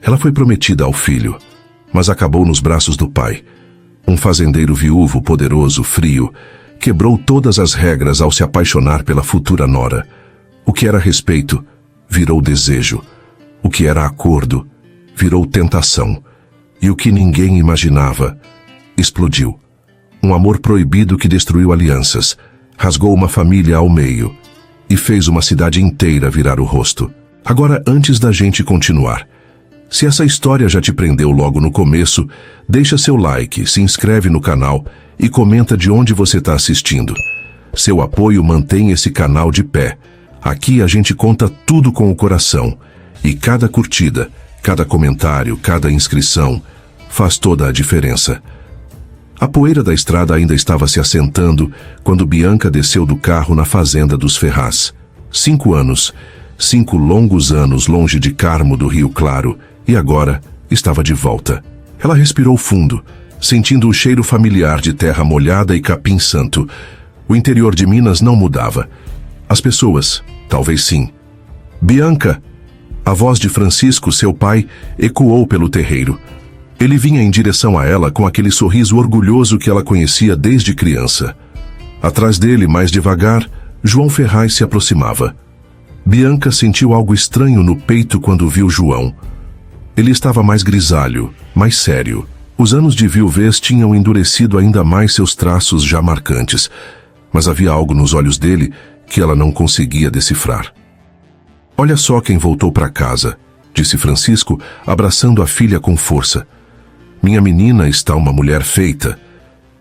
Ela foi prometida ao filho, mas acabou nos braços do pai. Um fazendeiro viúvo, poderoso, frio, quebrou todas as regras ao se apaixonar pela futura nora. O que era respeito virou desejo. O que era acordo virou tentação. E o que ninguém imaginava explodiu. Um amor proibido que destruiu alianças, rasgou uma família ao meio e fez uma cidade inteira virar o rosto. Agora, antes da gente continuar, se essa história já te prendeu logo no começo, deixa seu like, se inscreve no canal e comenta de onde você está assistindo. Seu apoio mantém esse canal de pé. Aqui a gente conta tudo com o coração. E cada curtida, cada comentário, cada inscrição faz toda a diferença. A poeira da estrada ainda estava se assentando quando Bianca desceu do carro na fazenda dos Ferraz. 5 anos, 5 longos anos longe de Carmo do Rio Claro, e agora estava de volta. Ela respirou fundo, sentindo o cheiro familiar de terra molhada e capim santo. O interior de Minas não mudava. As pessoas, talvez sim. Bianca! A voz de Francisco, seu pai, ecoou pelo terreiro. Ele vinha em direção a ela com aquele sorriso orgulhoso que ela conhecia desde criança. Atrás dele, mais devagar, João Ferraz se aproximava. Bianca sentiu algo estranho no peito quando viu João. Ele estava mais grisalho, mais sério. Os anos de viuvez tinham endurecido ainda mais seus traços já marcantes, mas havia algo nos olhos dele que ela não conseguia decifrar. Olha só quem voltou para casa, disse Francisco, abraçando a filha com força. Minha menina está uma mulher feita.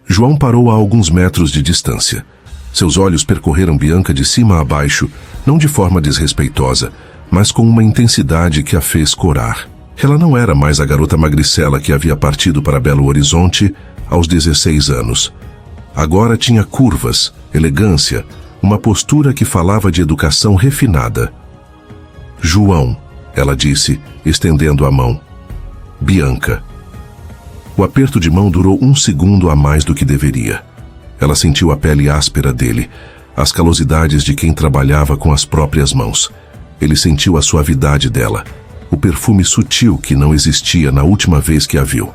João parou a alguns metros de distância. Seus olhos percorreram Bianca de cima a baixo, não de forma desrespeitosa, mas com uma intensidade que a fez corar. Ela não era mais a garota magricela que havia partido para Belo Horizonte aos 16 anos. Agora tinha curvas, elegância, uma postura que falava de educação refinada. João, ela disse, estendendo a mão. Bianca. O aperto de mão durou 1 segundo a mais do que deveria. Ela sentiu a pele áspera dele, as calosidades de quem trabalhava com as próprias mãos. Ele sentiu a suavidade dela, o perfume sutil que não existia na última vez que a viu.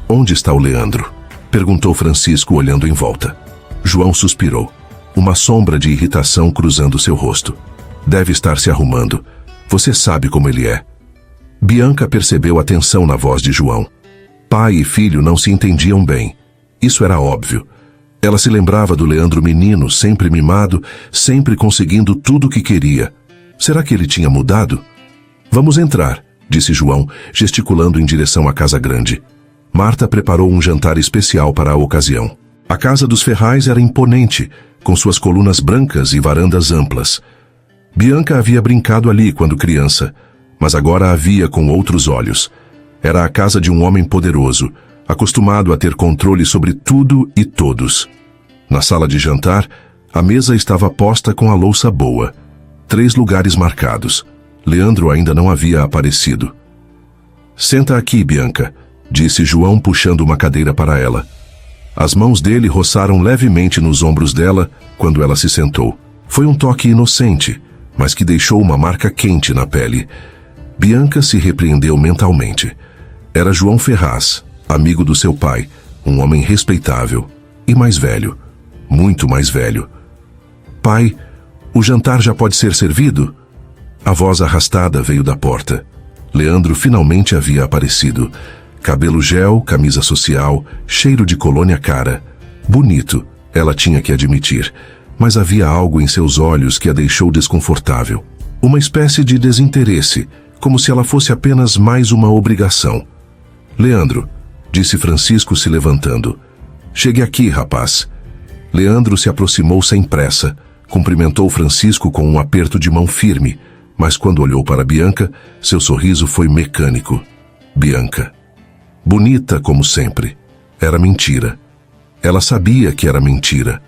Onde está o Leandro? Perguntou Francisco olhando em volta. João suspirou, uma sombra de irritação cruzando seu rosto. Deve estar se arrumando. Você sabe como ele é. Bianca percebeu a tensão na voz de João. Pai e filho não se entendiam bem. Isso era óbvio. Ela se lembrava do Leandro menino, sempre mimado, sempre conseguindo tudo o que queria. Será que ele tinha mudado? Vamos entrar, disse João, gesticulando em direção à casa grande. Marta preparou um jantar especial para a ocasião. A casa dos Ferraz era imponente, com suas colunas brancas e varandas amplas. Bianca havia brincado ali quando criança, mas agora a via com outros olhos. Era a casa de um homem poderoso, acostumado a ter controle sobre tudo e todos. Na sala de jantar, a mesa estava posta com a louça boa. 3 lugares marcados. Leandro ainda não havia aparecido. Senta aqui, Bianca, disse João puxando uma cadeira para ela. As mãos dele roçaram levemente nos ombros dela quando ela se sentou. Foi um toque inocente, mas que deixou uma marca quente na pele. Bianca se repreendeu mentalmente. Era João Ferraz, amigo do seu pai, um homem respeitável e mais velho, muito mais velho. Pai, o jantar já pode ser servido? A voz arrastada veio da porta. Leandro finalmente havia aparecido. Cabelo gel, camisa social, cheiro de colônia cara. Bonito, ela tinha que admitir, mas havia algo em seus olhos que a deixou desconfortável. Uma espécie de desinteresse, como se ela fosse apenas mais uma obrigação. Leandro, disse Francisco se levantando. Chegue aqui, rapaz. Leandro se aproximou sem pressa, cumprimentou Francisco com um aperto de mão firme, mas quando olhou para Bianca, seu sorriso foi mecânico. Bianca. Bonita como sempre. Era mentira. Ela sabia que era mentira.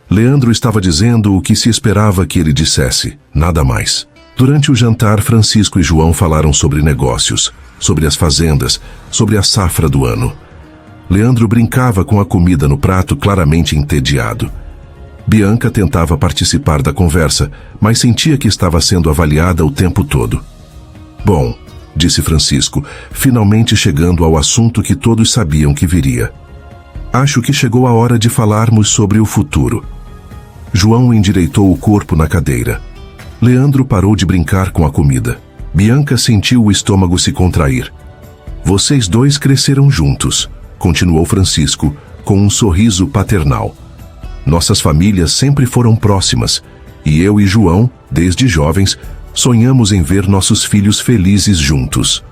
Leandro estava dizendo o que se esperava que ele dissesse, nada mais. Durante o jantar, Francisco e João falaram sobre negócios, sobre as fazendas, sobre a safra do ano. Leandro brincava com a comida no prato, claramente entediado. Bianca tentava participar da conversa, mas sentia que estava sendo avaliada o tempo todo. Bom, disse Francisco, finalmente chegando ao assunto que todos sabiam que viria. Acho que chegou a hora de falarmos sobre o futuro. João endireitou o corpo na cadeira. Leandro parou de brincar com a comida. Bianca sentiu o estômago se contrair. Vocês dois cresceram juntos, continuou Francisco, com um sorriso paternal. Nossas famílias sempre foram próximas, e eu e João, desde jovens, sonhamos em ver nossos filhos felizes juntos.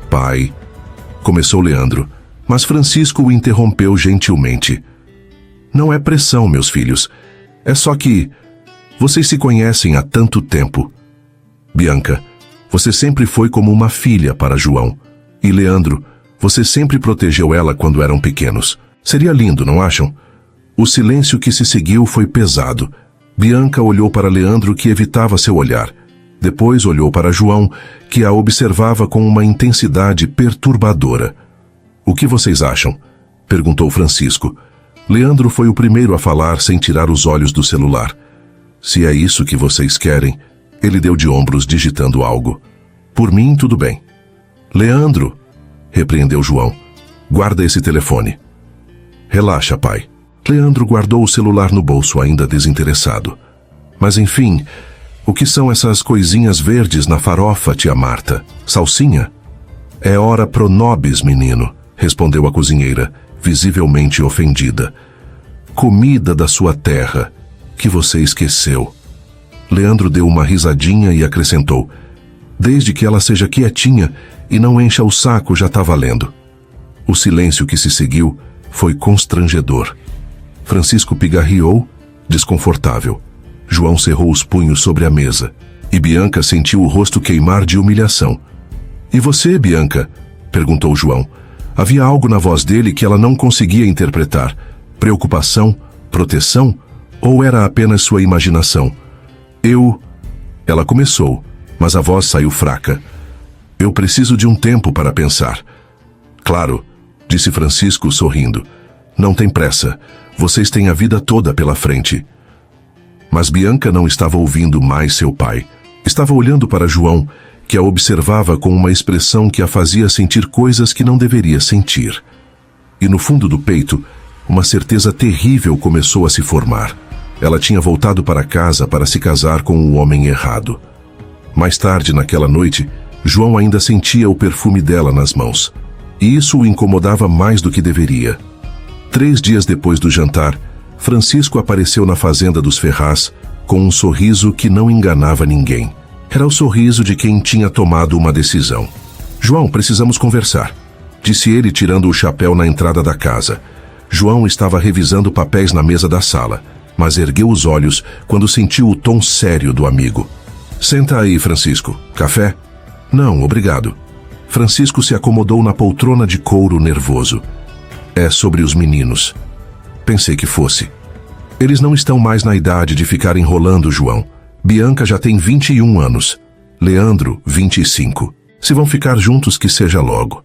Pai, começou Leandro, mas Francisco o interrompeu gentilmente. Não é pressão, meus filhos. É só que vocês se conhecem há tanto tempo. Bianca, você sempre foi como uma filha para João. E Leandro, você sempre protegeu ela quando eram pequenos. Seria lindo, não acham? O silêncio que se seguiu foi pesado. Bianca olhou para Leandro, que evitava seu olhar. Depois olhou para João, que a observava com uma intensidade perturbadora. O que vocês acham? Perguntou Francisco. Leandro foi o primeiro a falar sem tirar os olhos do celular. Se é isso que vocês querem, ele deu de ombros digitando algo. Por mim, tudo bem. Leandro, repreendeu João, guarda esse telefone. Relaxa, pai. Leandro guardou o celular no bolso, ainda desinteressado. Mas enfim, o que são essas coisinhas verdes na farofa, tia Marta? Salsinha? É hora pro nobis, menino, respondeu a cozinheira, visivelmente ofendida. Comida da sua terra, que você esqueceu. Leandro deu uma risadinha e acrescentou: desde que ela seja quietinha e não encha o saco, já tá valendo. O silêncio que se seguiu foi constrangedor. Francisco pigarreou, desconfortável. João cerrou os punhos sobre a mesa, e Bianca sentiu o rosto queimar de humilhação. E você, Bianca? Perguntou João. Havia algo na voz dele que ela não conseguia interpretar. Preocupação? Proteção? Ou era apenas sua imaginação? Ela começou, mas a voz saiu fraca. Eu preciso de um tempo para pensar. Claro, disse Francisco sorrindo. Não tem pressa. Vocês têm a vida toda pela frente. Mas Bianca não estava ouvindo mais seu pai. Estava olhando para João, que a observava com uma expressão que a fazia sentir coisas que não deveria sentir. E no fundo do peito, uma certeza terrível começou a se formar. Ela tinha voltado para casa para se casar com um homem errado. Mais tarde, naquela noite, João ainda sentia o perfume dela nas mãos. E isso o incomodava mais do que deveria. 3 dias depois do jantar, Francisco apareceu na fazenda dos Ferraz com um sorriso que não enganava ninguém. Era o sorriso de quem tinha tomado uma decisão. João, precisamos conversar, disse ele tirando o chapéu na entrada da casa. João estava revisando papéis na mesa da sala, mas ergueu os olhos quando sentiu o tom sério do amigo. Senta aí, Francisco. Café? Não, obrigado. Francisco se acomodou na poltrona de couro nervoso. É sobre os meninos. Pensei que fosse. Eles não estão mais na idade de ficar enrolando, João. Bianca já tem 21 anos. Leandro, 25. Se vão ficar juntos, que seja logo.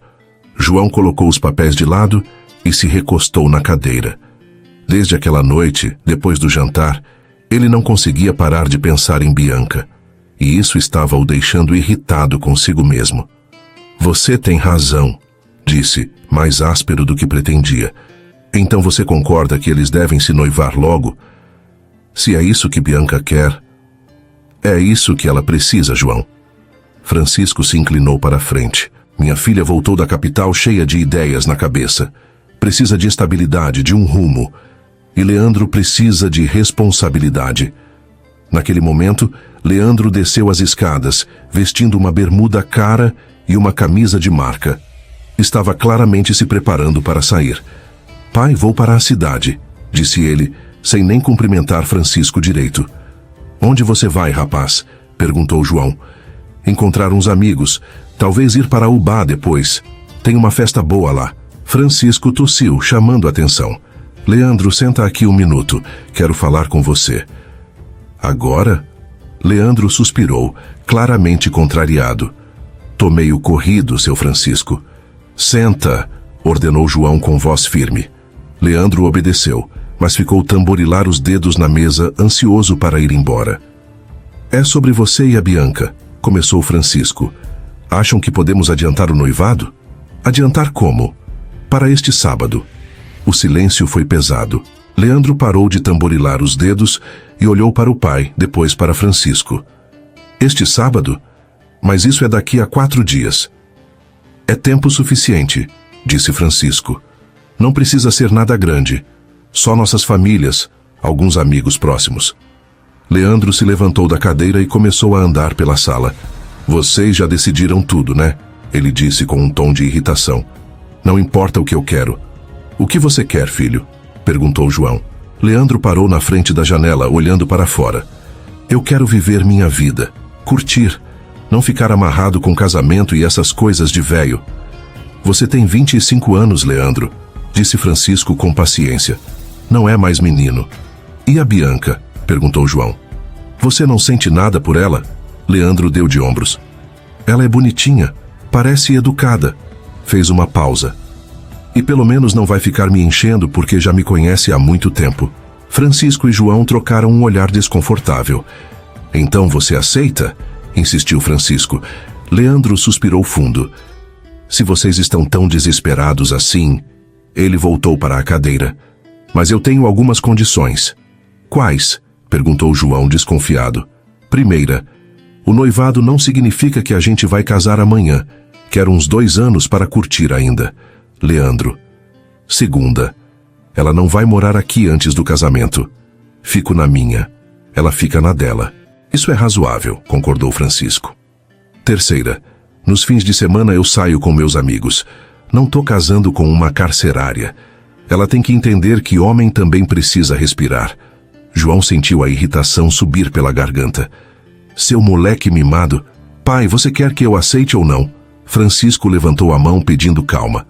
João colocou os papéis de lado e se recostou na cadeira. Desde aquela noite, depois do jantar, ele não conseguia parar de pensar em Bianca. E isso estava o deixando irritado consigo mesmo. Você tem razão, disse, mais áspero do que pretendia. Então você concorda que eles devem se noivar logo? Se é isso que Bianca quer, é isso que ela precisa, João. Francisco se inclinou para a frente. Minha filha voltou da capital cheia de ideias na cabeça. Precisa de estabilidade, de um rumo. E Leandro precisa de responsabilidade. Naquele momento, Leandro desceu as escadas, vestindo uma bermuda cara e uma camisa de marca. Estava claramente se preparando para sair. Pai, vou para a cidade, disse ele, sem nem cumprimentar Francisco direito. Onde você vai, rapaz? Perguntou João. Encontrar uns amigos, talvez ir para Ubá depois. Tem uma festa boa lá. Francisco tossiu, chamando a atenção. Leandro, senta aqui um minuto. Quero falar com você. Agora? Leandro suspirou, claramente contrariado. Tô meio corrido, seu Francisco. Senta, ordenou João com voz firme. Leandro obedeceu, mas ficou tamborilar os dedos na mesa, ansioso para ir embora. É sobre você e a Bianca, começou Francisco. Acham que podemos adiantar o noivado? Adiantar como? Para este sábado. O silêncio foi pesado. Leandro parou de tamborilar os dedos e olhou para o pai, depois para Francisco. Este sábado? Mas isso é daqui a 4 dias. É tempo suficiente, disse Francisco. Não precisa ser nada grande. Só nossas famílias, alguns amigos próximos. Leandro se levantou da cadeira e começou a andar pela sala. Vocês já decidiram tudo, né? Ele disse com um tom de irritação. Não importa o que eu quero. O que você quer, filho? Perguntou João. Leandro parou na frente da janela, olhando para fora. Eu quero viver minha vida, curtir, não ficar amarrado com casamento e essas coisas de velho. Você tem 25 anos, Leandro, disse Francisco com paciência. Não é mais menino. E a Bianca? Perguntou João. Você não sente nada por ela? Leandro deu de ombros. Ela é bonitinha, parece educada. Fez uma pausa. E pelo menos não vai ficar me enchendo porque já me conhece há muito tempo. Francisco e João trocaram um olhar desconfortável. Então você aceita? Insistiu Francisco. Leandro suspirou fundo. Se vocês estão tão desesperados assim... Ele voltou para a cadeira. Mas eu tenho algumas condições. Quais? Perguntou João desconfiado. Primeira, o noivado não significa que a gente vai casar amanhã. Quero uns 2 anos para curtir ainda. Leandro. Segunda, ela não vai morar aqui antes do casamento. Fico na minha. Ela fica na dela. Isso é razoável, concordou Francisco. Terceira, nos fins de semana eu saio com meus amigos. Não tô casando com uma carcerária. Ela tem que entender que homem também precisa respirar. João sentiu a irritação subir pela garganta. Seu moleque mimado. Pai, você quer que eu aceite ou não? Francisco levantou a mão pedindo calma.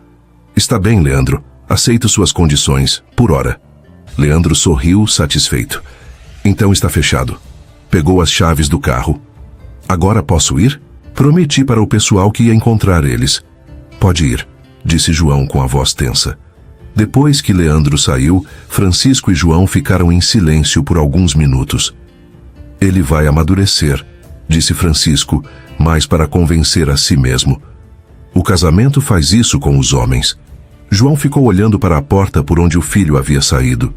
Está bem, Leandro. Aceito suas condições, por hora. Leandro sorriu, satisfeito. Então está fechado. Pegou as chaves do carro. Agora posso ir? Prometi para o pessoal que ia encontrar eles. Pode ir, disse João com a voz tensa. Depois que Leandro saiu, Francisco e João ficaram em silêncio por alguns minutos. Ele vai amadurecer, disse Francisco, mas para convencer a si mesmo. O casamento faz isso com os homens. João ficou olhando para a porta por onde o filho havia saído.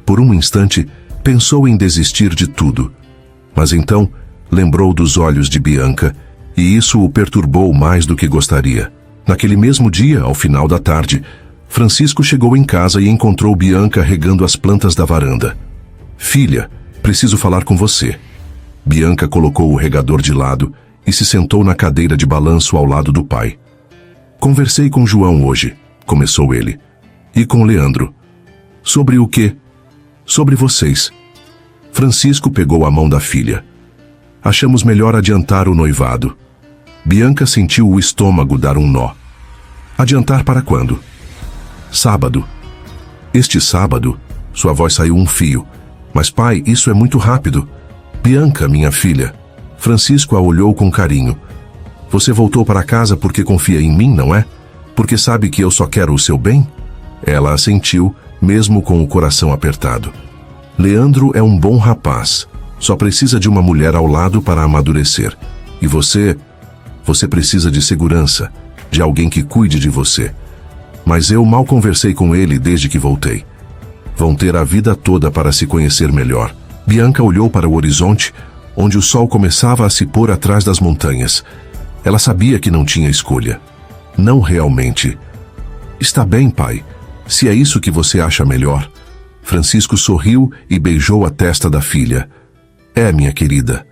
Por um instante, pensou em desistir de tudo. Mas então, lembrou dos olhos de Bianca, e isso o perturbou mais do que gostaria. Naquele mesmo dia, ao final da tarde, Francisco chegou em casa e encontrou Bianca regando as plantas da varanda. Filha, preciso falar com você. Bianca colocou o regador de lado e se sentou na cadeira de balanço ao lado do pai. Conversei com João hoje, começou ele. E com Leandro. Sobre o quê? Sobre vocês. Francisco pegou a mão da filha. Achamos melhor adiantar o noivado. Bianca sentiu o estômago dar um nó. Adiantar para quando? Sábado. Este sábado? Sua voz saiu um fio. Mas pai, isso é muito rápido. Bianca, minha filha. Francisco a olhou com carinho. Você voltou para casa porque confia em mim, não é? Porque sabe que eu só quero o seu bem? Ela assentiu, mesmo com o coração apertado. Leandro é um bom rapaz. Só precisa de uma mulher ao lado para amadurecer. E você precisa de segurança, de alguém que cuide de você. Mas eu mal conversei com ele desde que voltei. Vão ter a vida toda para se conhecer melhor. Bianca olhou para o horizonte, onde o sol começava a se pôr atrás das montanhas. Ela sabia que não tinha escolha. Não realmente. Está bem, pai. Se é isso que você acha melhor. Francisco sorriu e beijou a testa da filha. É, minha querida.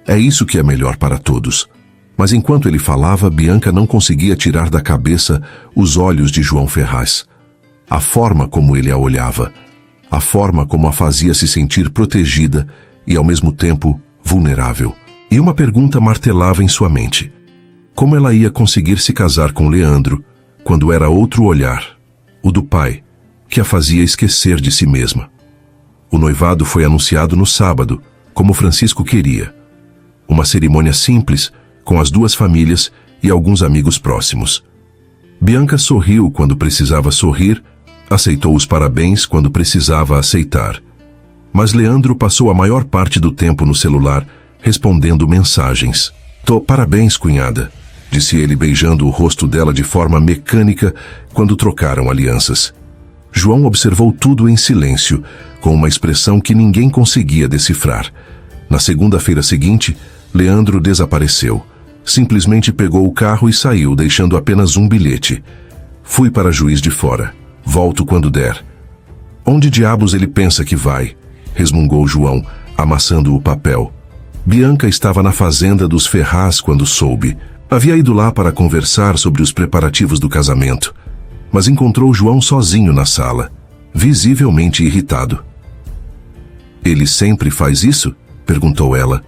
É isso que é melhor para todos. Mas enquanto ele falava, Bianca não conseguia tirar da cabeça os olhos de João Ferraz. A forma como ele a olhava. A forma como a fazia se sentir protegida e, ao mesmo tempo, vulnerável. E uma pergunta martelava em sua mente. Como ela ia conseguir se casar com Leandro quando era outro olhar, o do pai, que a fazia esquecer de si mesma? O noivado foi anunciado no sábado, como Francisco queria. Uma cerimônia simples, com as duas famílias e alguns amigos próximos. Bianca sorriu quando precisava sorrir, aceitou os parabéns quando precisava aceitar. Mas Leandro passou a maior parte do tempo no celular, respondendo mensagens. Parabéns, cunhada. disse ele beijando o rosto dela de forma mecânica quando trocaram alianças. João observou tudo em silêncio, com uma expressão que ninguém conseguia decifrar. Na segunda-feira seguinte, Leandro desapareceu. Simplesmente pegou o carro e saiu, deixando apenas um bilhete. Fui para Juiz de Fora. Volto quando der. Onde diabos ele pensa que vai? Resmungou João, amassando o papel. Bianca estava na fazenda dos Ferraz quando soube. Havia ido lá para conversar sobre os preparativos do casamento, mas encontrou João sozinho na sala, visivelmente irritado. Ele sempre faz isso? Perguntou ela.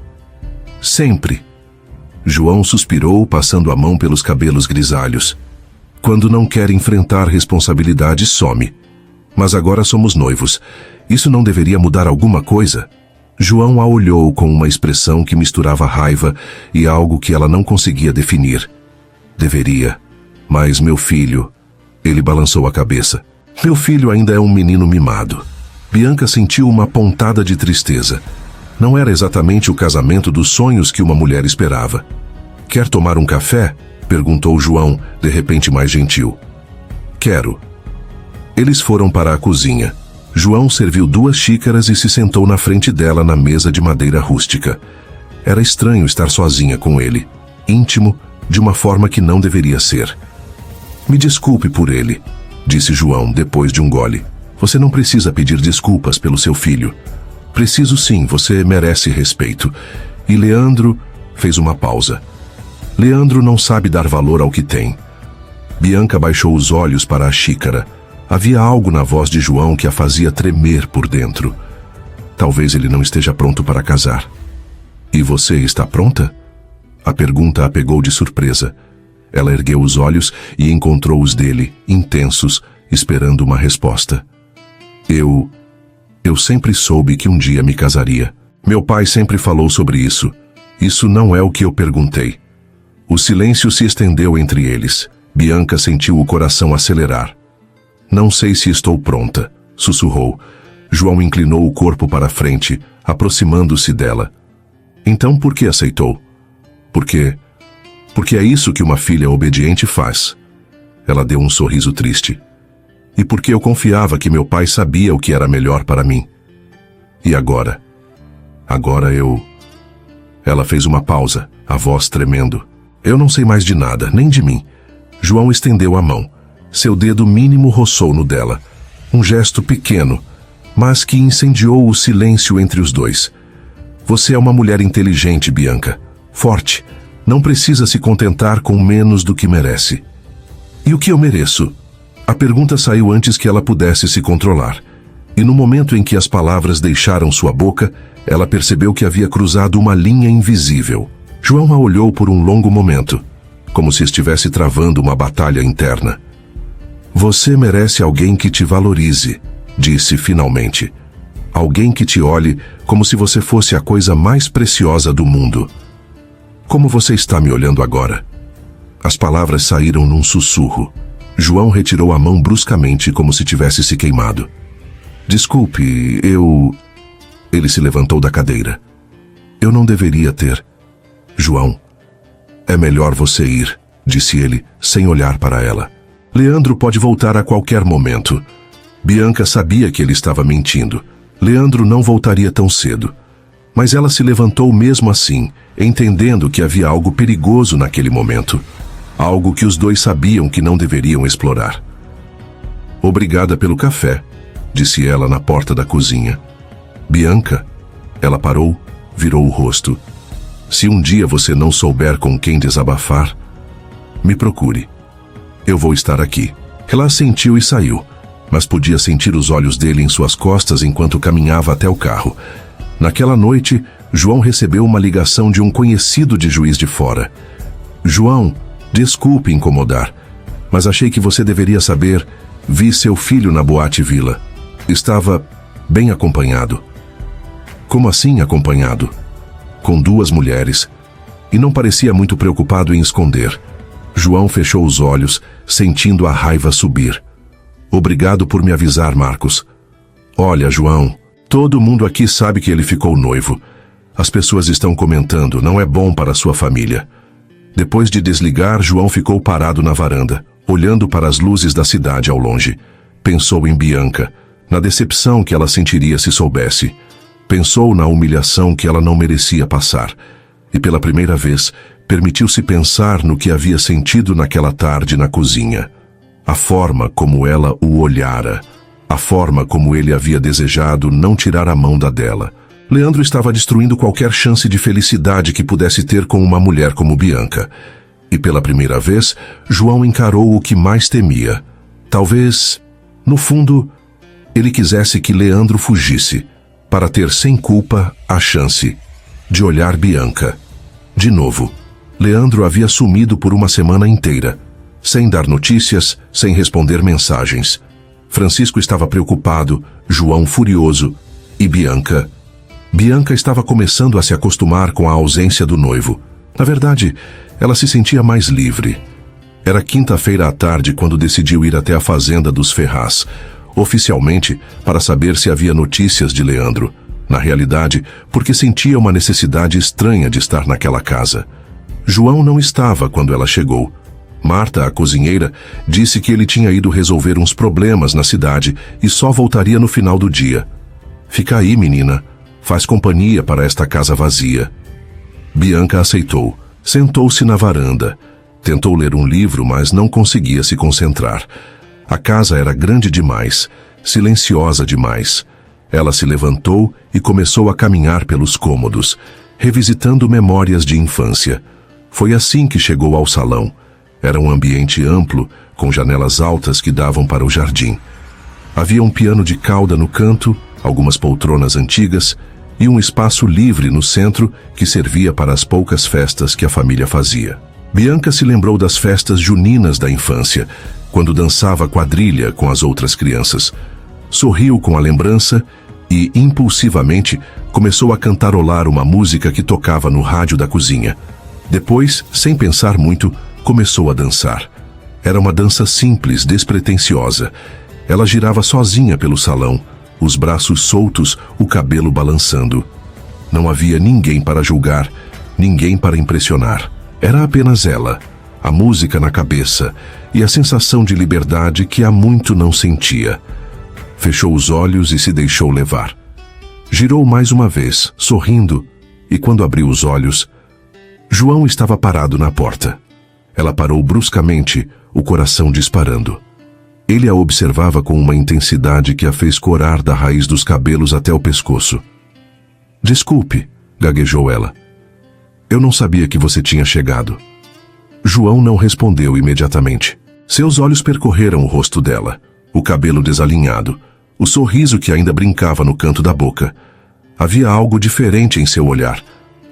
Sempre. João suspirou, passando a mão pelos cabelos grisalhos. Quando não quer enfrentar responsabilidade, some. Mas agora somos noivos. Isso não deveria mudar alguma coisa? João a olhou com uma expressão que misturava raiva e algo que ela não conseguia definir. Deveria. Mas meu filho... Ele balançou a cabeça. Meu filho ainda é um menino mimado. Bianca sentiu uma pontada de tristeza. Não era exatamente o casamento dos sonhos que uma mulher esperava. Quer tomar um café? Perguntou João, de repente mais gentil. Quero. Eles foram para a cozinha. João serviu 2 xícaras e se sentou na frente dela na mesa de madeira rústica. Era estranho estar sozinha com ele, íntimo, de uma forma que não deveria ser. Me desculpe por ele, disse João depois de um gole. Você não precisa pedir desculpas pelo seu filho. Preciso sim, você merece respeito. E Leandro fez uma pausa. Leandro não sabe dar valor ao que tem. Bianca baixou os olhos para a xícara. Havia algo na voz de João que a fazia tremer por dentro. Talvez ele não esteja pronto para casar. E você está pronta? A pergunta a pegou de surpresa. Ela ergueu os olhos e encontrou os dele, intensos, esperando uma resposta. Eu sempre soube que um dia me casaria. Meu pai sempre falou sobre isso. Isso não é o que eu perguntei. O silêncio se estendeu entre eles. Bianca sentiu o coração acelerar. Não sei se estou pronta, sussurrou. João inclinou o corpo para a frente, aproximando-se dela. Então por que aceitou? Porque é isso que uma filha obediente faz. Ela deu um sorriso triste. E porque eu confiava que meu pai sabia o que era melhor para mim. E agora? Agora eu... Ela fez uma pausa, a voz tremendo. Eu não sei mais de nada, nem de mim. João estendeu a mão. Seu dedo mínimo roçou no dela. Um gesto pequeno, mas que incendiou o silêncio entre os dois. Você é uma mulher inteligente, Bianca. Forte. Não precisa se contentar com menos do que merece. E o que eu mereço? A pergunta saiu antes que ela pudesse se controlar. E no momento em que as palavras deixaram sua boca, ela percebeu que havia cruzado uma linha invisível. João a olhou por um longo momento, como se estivesse travando uma batalha interna. Você merece alguém que te valorize, disse finalmente. Alguém que te olhe como se você fosse a coisa mais preciosa do mundo. Como você está me olhando agora? As palavras saíram num sussurro. João retirou a mão bruscamente como se tivesse se queimado. Desculpe, Ele se levantou da cadeira. Eu não deveria ter... João, é melhor você ir, disse ele, sem olhar para ela. Leandro pode voltar a qualquer momento. Bianca sabia que ele estava mentindo. Leandro não voltaria tão cedo. Mas ela se levantou mesmo assim, entendendo que havia algo perigoso naquele momento. Algo que os dois sabiam que não deveriam explorar. Obrigada pelo café, disse ela na porta da cozinha. Bianca? Ela parou, virou o rosto. Se um dia você não souber com quem desabafar, me procure. Eu vou estar aqui. Ela assentiu e saiu, mas podia sentir os olhos dele em suas costas enquanto caminhava até o carro. Naquela noite, João recebeu uma ligação de um conhecido de Juiz de Fora. João, desculpe incomodar, mas achei que você deveria saber. Vi seu filho na Boate Vila. Estava bem acompanhado. Como assim acompanhado? Com 2 mulheres. E não parecia muito preocupado em esconder. João fechou os olhos, sentindo a raiva subir. Obrigado por me avisar, Marcos. Olha, João, todo mundo aqui sabe que ele ficou noivo. As pessoas estão comentando, não é bom para sua família. Depois de desligar, João ficou parado na varanda, olhando para as luzes da cidade ao longe. Pensou em Bianca, na decepção que ela sentiria se soubesse. Pensou na humilhação que ela não merecia passar. E pela primeira vez, permitiu-se pensar no que havia sentido naquela tarde na cozinha. A forma como ela o olhara. A forma como ele havia desejado não tirar a mão da dela. Leandro estava destruindo qualquer chance de felicidade que pudesse ter com uma mulher como Bianca. E pela primeira vez, João encarou o que mais temia. Talvez, no fundo, ele quisesse que Leandro fugisse, para ter sem culpa a chance de olhar Bianca. De novo, Leandro havia sumido por uma semana inteira, sem dar notícias, sem responder mensagens. Francisco estava preocupado, João furioso, e Bianca estava começando a se acostumar com a ausência do noivo. Na verdade, ela se sentia mais livre. Era quinta-feira à tarde quando decidiu ir até a fazenda dos Ferraz, oficialmente para saber se havia notícias de Leandro. Na realidade, porque sentia uma necessidade estranha de estar naquela casa. João não estava quando ela chegou. Marta, a cozinheira, disse que ele tinha ido resolver uns problemas na cidade e só voltaria no final do dia. Fica aí, menina. Faz companhia para esta casa vazia. Bianca aceitou. Sentou-se na varanda. Tentou ler um livro, mas não conseguia se concentrar. A casa era grande demais, silenciosa demais. Ela se levantou e começou a caminhar pelos cômodos, revisitando memórias de infância. Foi assim que chegou ao salão. Era um ambiente amplo, com janelas altas que davam para o jardim. Havia um piano de cauda no canto, algumas poltronas antigas e um espaço livre no centro que servia para as poucas festas que a família fazia. Bianca se lembrou das festas juninas da infância, quando dançava quadrilha com as outras crianças. Sorriu com a lembrança e, impulsivamente, começou a cantarolar uma música que tocava no rádio da cozinha. Depois, sem pensar muito, começou a dançar. Era uma dança simples, despretensiosa. Ela girava sozinha pelo salão, os braços soltos, o cabelo balançando. Não havia ninguém para julgar, ninguém para impressionar. Era apenas ela, a música na cabeça e a sensação de liberdade que há muito não sentia. Fechou os olhos e se deixou levar. Girou mais uma vez, sorrindo, e quando abriu os olhos, João estava parado na porta. Ela parou bruscamente, o coração disparando. Ele a observava com uma intensidade que a fez corar da raiz dos cabelos até o pescoço. "Desculpe", gaguejou ela. "Eu não sabia que você tinha chegado." João não respondeu imediatamente. Seus olhos percorreram o rosto dela, o cabelo desalinhado, o sorriso que ainda brincava no canto da boca. Havia algo diferente em seu olhar,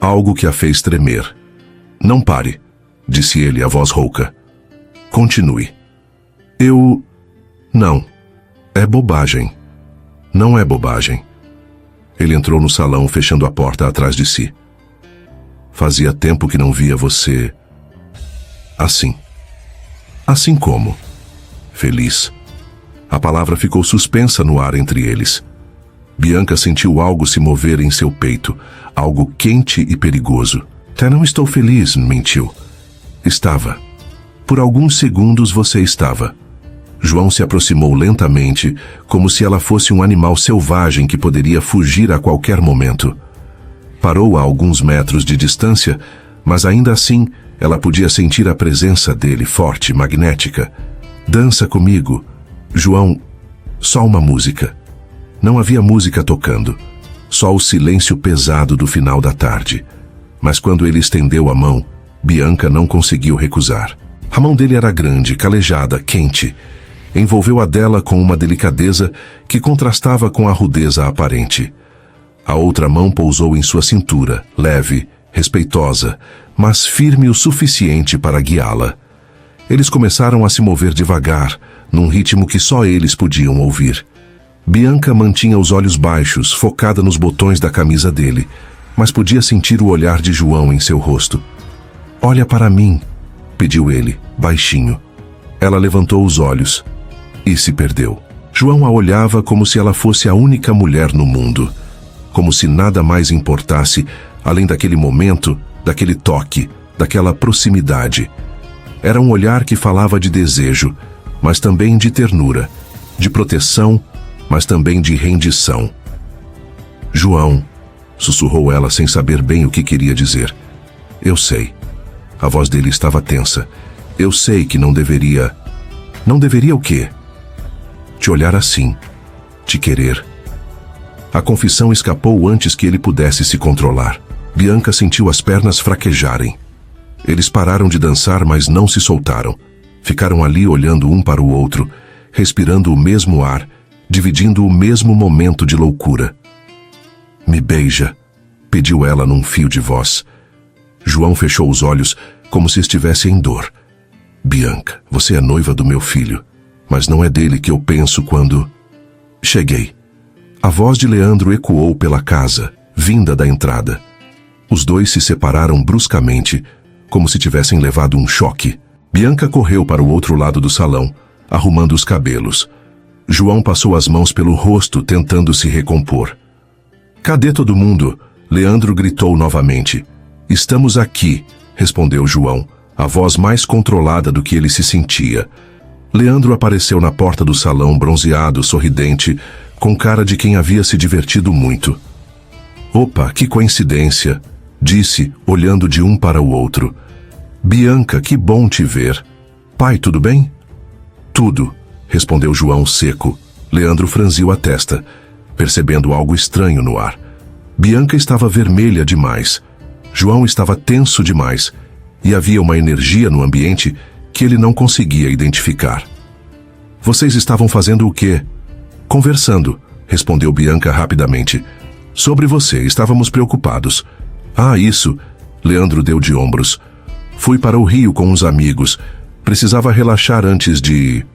algo que a fez tremer. "Não pare", disse ele, a voz rouca. "Continue." Não. É bobagem." "Não é bobagem." Ele entrou no salão, fechando a porta atrás de si. "Fazia tempo que não via você assim." "Assim como?" "Feliz." A palavra ficou suspensa no ar entre eles. Bianca sentiu algo se mover em seu peito, algo quente e perigoso. "Até não estou feliz", mentiu. "Estava. Por alguns segundos você estava." João se aproximou lentamente, como se ela fosse um animal selvagem que poderia fugir a qualquer momento. Parou a alguns metros de distância, mas ainda assim ela podia sentir a presença dele forte, magnética. "Dança comigo." "João, só uma música." Não havia música tocando, só o silêncio pesado do final da tarde. Mas quando ele estendeu a mão, Bianca não conseguiu recusar. A mão dele era grande, calejada, quente. Envolveu a dela com uma delicadeza que contrastava com a rudeza aparente. A outra mão pousou em sua cintura, leve, respeitosa, mas firme o suficiente para guiá-la. Eles começaram a se mover devagar, num ritmo que só eles podiam ouvir. Bianca mantinha os olhos baixos, focada nos botões da camisa dele, mas podia sentir o olhar de João em seu rosto. "Olha para mim", pediu ele, baixinho. Ela levantou os olhos e se perdeu. João a olhava como se ela fosse a única mulher no mundo, como se nada mais importasse além daquele momento, daquele toque, daquela proximidade. Era um olhar que falava de desejo, mas também de ternura, de proteção, mas também de rendição. João, sussurrou ela sem saber bem o que queria dizer. Eu sei. A voz dele estava tensa. Eu sei que não deveria... Não deveria o quê? Te olhar assim. Te querer. A confissão escapou antes que ele pudesse se controlar. Bianca sentiu as pernas fraquejarem. Eles pararam de dançar, mas não se soltaram. Ficaram ali olhando um para o outro, respirando o mesmo ar, dividindo o mesmo momento de loucura. Me beija, pediu ela num fio de voz. João fechou os olhos, como se estivesse em dor. Bianca, você é noiva do meu filho, mas não é dele que eu penso quando... Cheguei. A voz de Leandro ecoou pela casa, vinda da entrada. Os dois se separaram bruscamente, como se tivessem levado um choque. Bianca correu para o outro lado do salão, arrumando os cabelos. João passou as mãos pelo rosto, tentando se recompor. Cadê todo mundo? Leandro gritou novamente. Estamos aqui, respondeu João, a voz mais controlada do que ele se sentia. Leandro apareceu na porta do salão, bronzeado, sorridente, com cara de quem havia se divertido muito. Opa, que coincidência, disse, olhando de um para o outro. Bianca, que bom te ver. Pai, tudo bem? Tudo, respondeu João seco. Leandro franziu a testa, percebendo algo estranho no ar. Bianca estava vermelha demais. João estava tenso demais. E havia uma energia no ambiente que ele não conseguia identificar. Vocês estavam fazendo o quê? Conversando, respondeu Bianca rapidamente. Sobre você, estávamos preocupados. Ah, isso. Leandro deu de ombros. Fui para o Rio com uns amigos. Precisava relaxar antes de...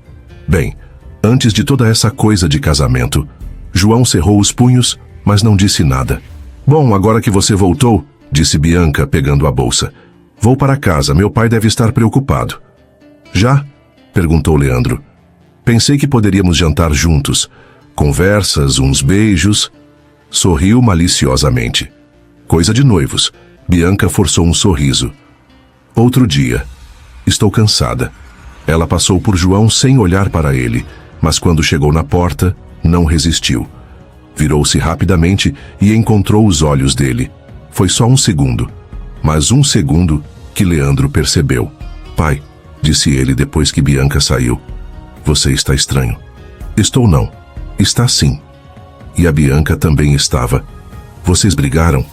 Bem, antes de toda essa coisa de casamento. João cerrou os punhos, mas não disse nada. Bom, agora que você voltou, disse Bianca, pegando a bolsa. Vou para casa, meu pai deve estar preocupado. Já? Perguntou Leandro. Pensei que poderíamos jantar juntos. Conversas, uns beijos. Sorriu maliciosamente. Coisa de noivos. Bianca forçou um sorriso. Outro dia. Estou cansada. Ela passou por João sem olhar para ele, mas quando chegou na porta, não resistiu. Virou-se rapidamente e encontrou os olhos dele. Foi só um segundo, mas um segundo que Leandro percebeu. Pai, disse ele depois que Bianca saiu. Você está estranho. Estou não. Está sim. E a Bianca também estava. Vocês brigaram?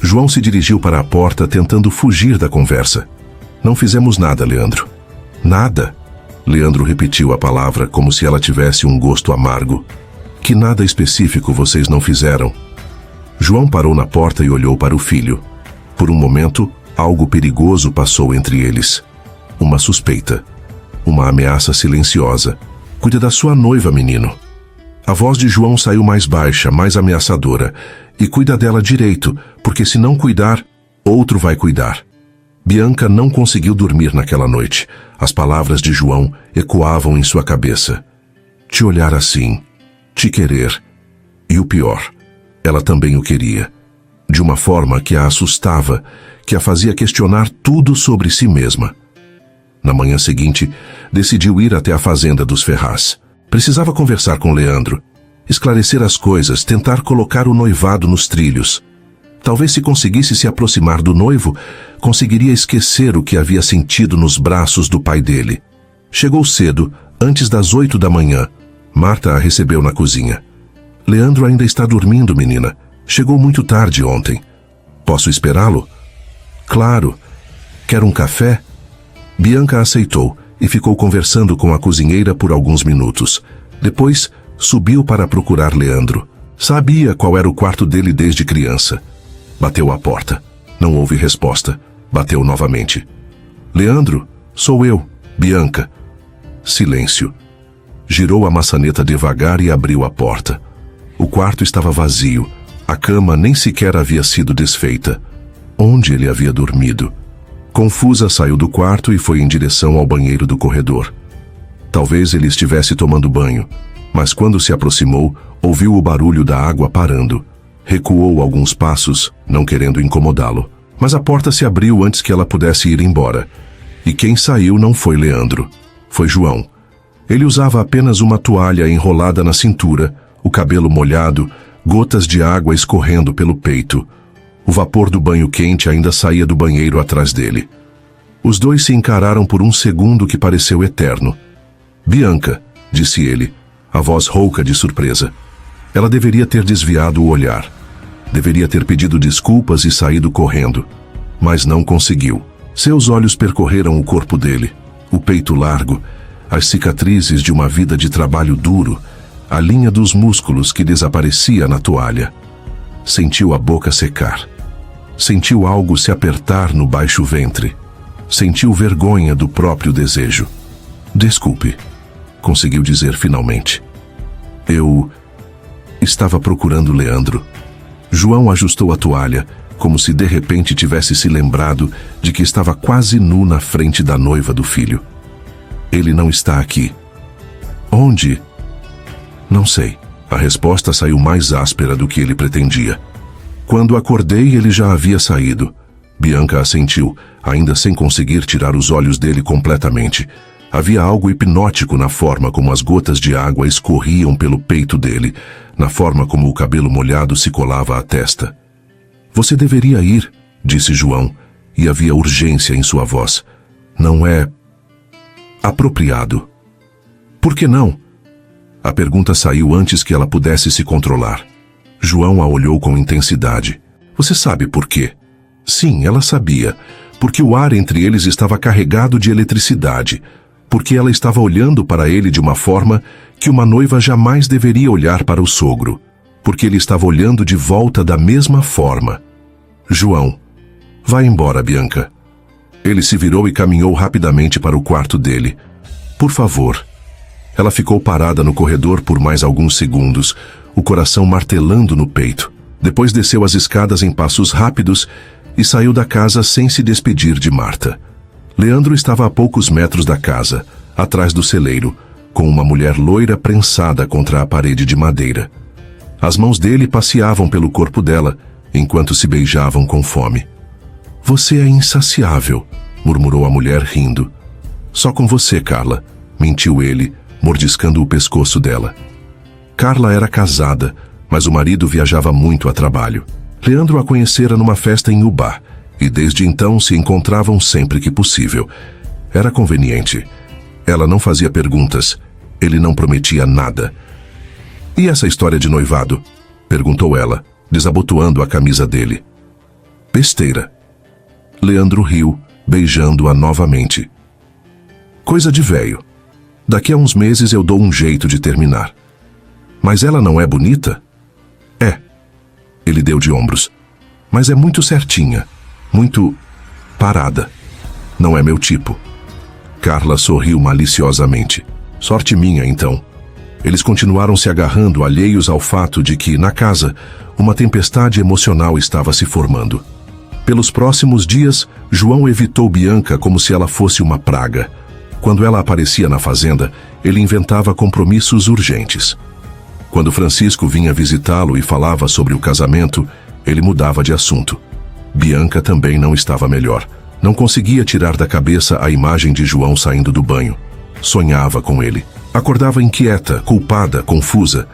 João se dirigiu para a porta tentando fugir da conversa. Não fizemos nada, Leandro. Nada? Leandro repetiu a palavra como se ela tivesse um gosto amargo. Que nada específico vocês não fizeram? João parou na porta e olhou para o filho. Por um momento, algo perigoso passou entre eles. Uma suspeita. Uma ameaça silenciosa. Cuida da sua noiva, menino. A voz de João saiu mais baixa, mais ameaçadora. E cuida dela direito, porque se não cuidar, outro vai cuidar. Bianca não conseguiu dormir naquela noite. As palavras de João ecoavam em sua cabeça. Te olhar assim, te querer. E o pior, ela também o queria. De uma forma que a assustava, que a fazia questionar tudo sobre si mesma. Na manhã seguinte, decidiu ir até a fazenda dos Ferraz. Precisava conversar com Leandro, esclarecer as coisas, tentar colocar o noivado nos trilhos. Talvez se conseguisse se aproximar do noivo, conseguiria esquecer o que havia sentido nos braços do pai dele. Chegou cedo, antes das 8 da manhã. Marta a recebeu na cozinha. Leandro ainda está dormindo, menina. Chegou muito tarde ontem. Posso esperá-lo? Claro. Quer um café? Bianca aceitou e ficou conversando com a cozinheira por alguns minutos. Depois, subiu para procurar Leandro. Sabia qual era o quarto dele desde criança. Bateu à porta. Não houve resposta. Bateu novamente. Leandro, sou eu, Bianca. Silêncio. Girou a maçaneta devagar e abriu a porta. O quarto estava vazio. A cama nem sequer havia sido desfeita. Onde ele havia dormido? Confusa, saiu do quarto e foi em direção ao banheiro do corredor. Talvez ele estivesse tomando banho, mas quando se aproximou, ouviu o barulho da água parando. Recuou alguns passos, não querendo incomodá-lo, Mas a porta se abriu antes que ela pudesse ir embora. E quem saiu não foi Leandro, foi João. Ele usava apenas uma toalha enrolada na cintura, o cabelo molhado, gotas de água escorrendo pelo peito. O vapor do banho quente ainda saía do banheiro atrás dele. Os dois se encararam por um segundo que pareceu eterno. Bianca, disse ele, a voz rouca de surpresa. Ela deveria ter desviado o olhar. Deveria ter pedido desculpas e saído correndo. Mas não conseguiu. Seus olhos percorreram o corpo dele, o peito largo, as cicatrizes de uma vida de trabalho duro, a linha dos músculos que desaparecia na toalha. Sentiu a boca secar. Sentiu algo se apertar no baixo ventre. Sentiu vergonha do próprio desejo. Desculpe, conseguiu dizer finalmente. Eu estava procurando Leandro. João ajustou a toalha, como se de repente tivesse se lembrado de que estava quase nu na frente da noiva do filho. Ele não está aqui. Onde? Não sei. A resposta saiu mais áspera do que ele pretendia. Quando acordei, ele já havia saído. Bianca assentiu, ainda sem conseguir tirar os olhos dele completamente. Havia algo hipnótico na forma como as gotas de água escorriam pelo peito dele, na forma como o cabelo molhado se colava à testa. Você deveria ir, disse João, e havia urgência em sua voz. Não é apropriado. Por que não? A pergunta saiu antes que ela pudesse se controlar. João a olhou com intensidade. Você sabe por quê? Sim, ela sabia. Porque o ar entre eles estava carregado de eletricidade. Porque ela estava olhando para ele de uma forma que uma noiva jamais deveria olhar para o sogro. Porque ele estava olhando de volta da mesma forma. João, vá embora, Bianca. Ele se virou e caminhou rapidamente para o quarto dele. Por favor. Ela ficou parada no corredor por mais alguns segundos, o coração martelando no peito. Depois desceu as escadas em passos rápidos e saiu da casa sem se despedir de Marta. Leandro estava a poucos metros da casa, atrás do celeiro, com uma mulher loira prensada contra a parede de madeira. As mãos dele passeavam pelo corpo dela, enquanto se beijavam com fome. Você é insaciável, murmurou a mulher rindo. Só com você, Carla, mentiu ele, mordiscando o pescoço dela. Carla era casada, mas o marido viajava muito a trabalho. Leandro a conhecera numa festa em Ubá, e desde então se encontravam sempre que possível. Era conveniente. Ela não fazia perguntas, ele não prometia nada. E essa história de noivado? Perguntou ela, desabotoando a camisa dele. Besteira. Leandro riu, beijando-a novamente. Coisa de velho. Daqui a uns meses eu dou um jeito de terminar. Mas ela não é bonita? É. Ele deu de ombros. Mas é muito certinha, muito parada. Não é meu tipo. Carla sorriu maliciosamente. Sorte minha, então. Eles continuaram se agarrando, alheios ao fato de que, na casa, uma tempestade emocional estava se formando. Pelos próximos dias, João evitou Bianca como se ela fosse uma praga. Quando ela aparecia na fazenda, ele inventava compromissos urgentes. Quando Francisco vinha visitá-lo e falava sobre o casamento, ele mudava de assunto. Bianca também não estava melhor. Não conseguia tirar da cabeça a imagem de João saindo do banho. Sonhava com ele. Acordava inquieta, culpada, confusa.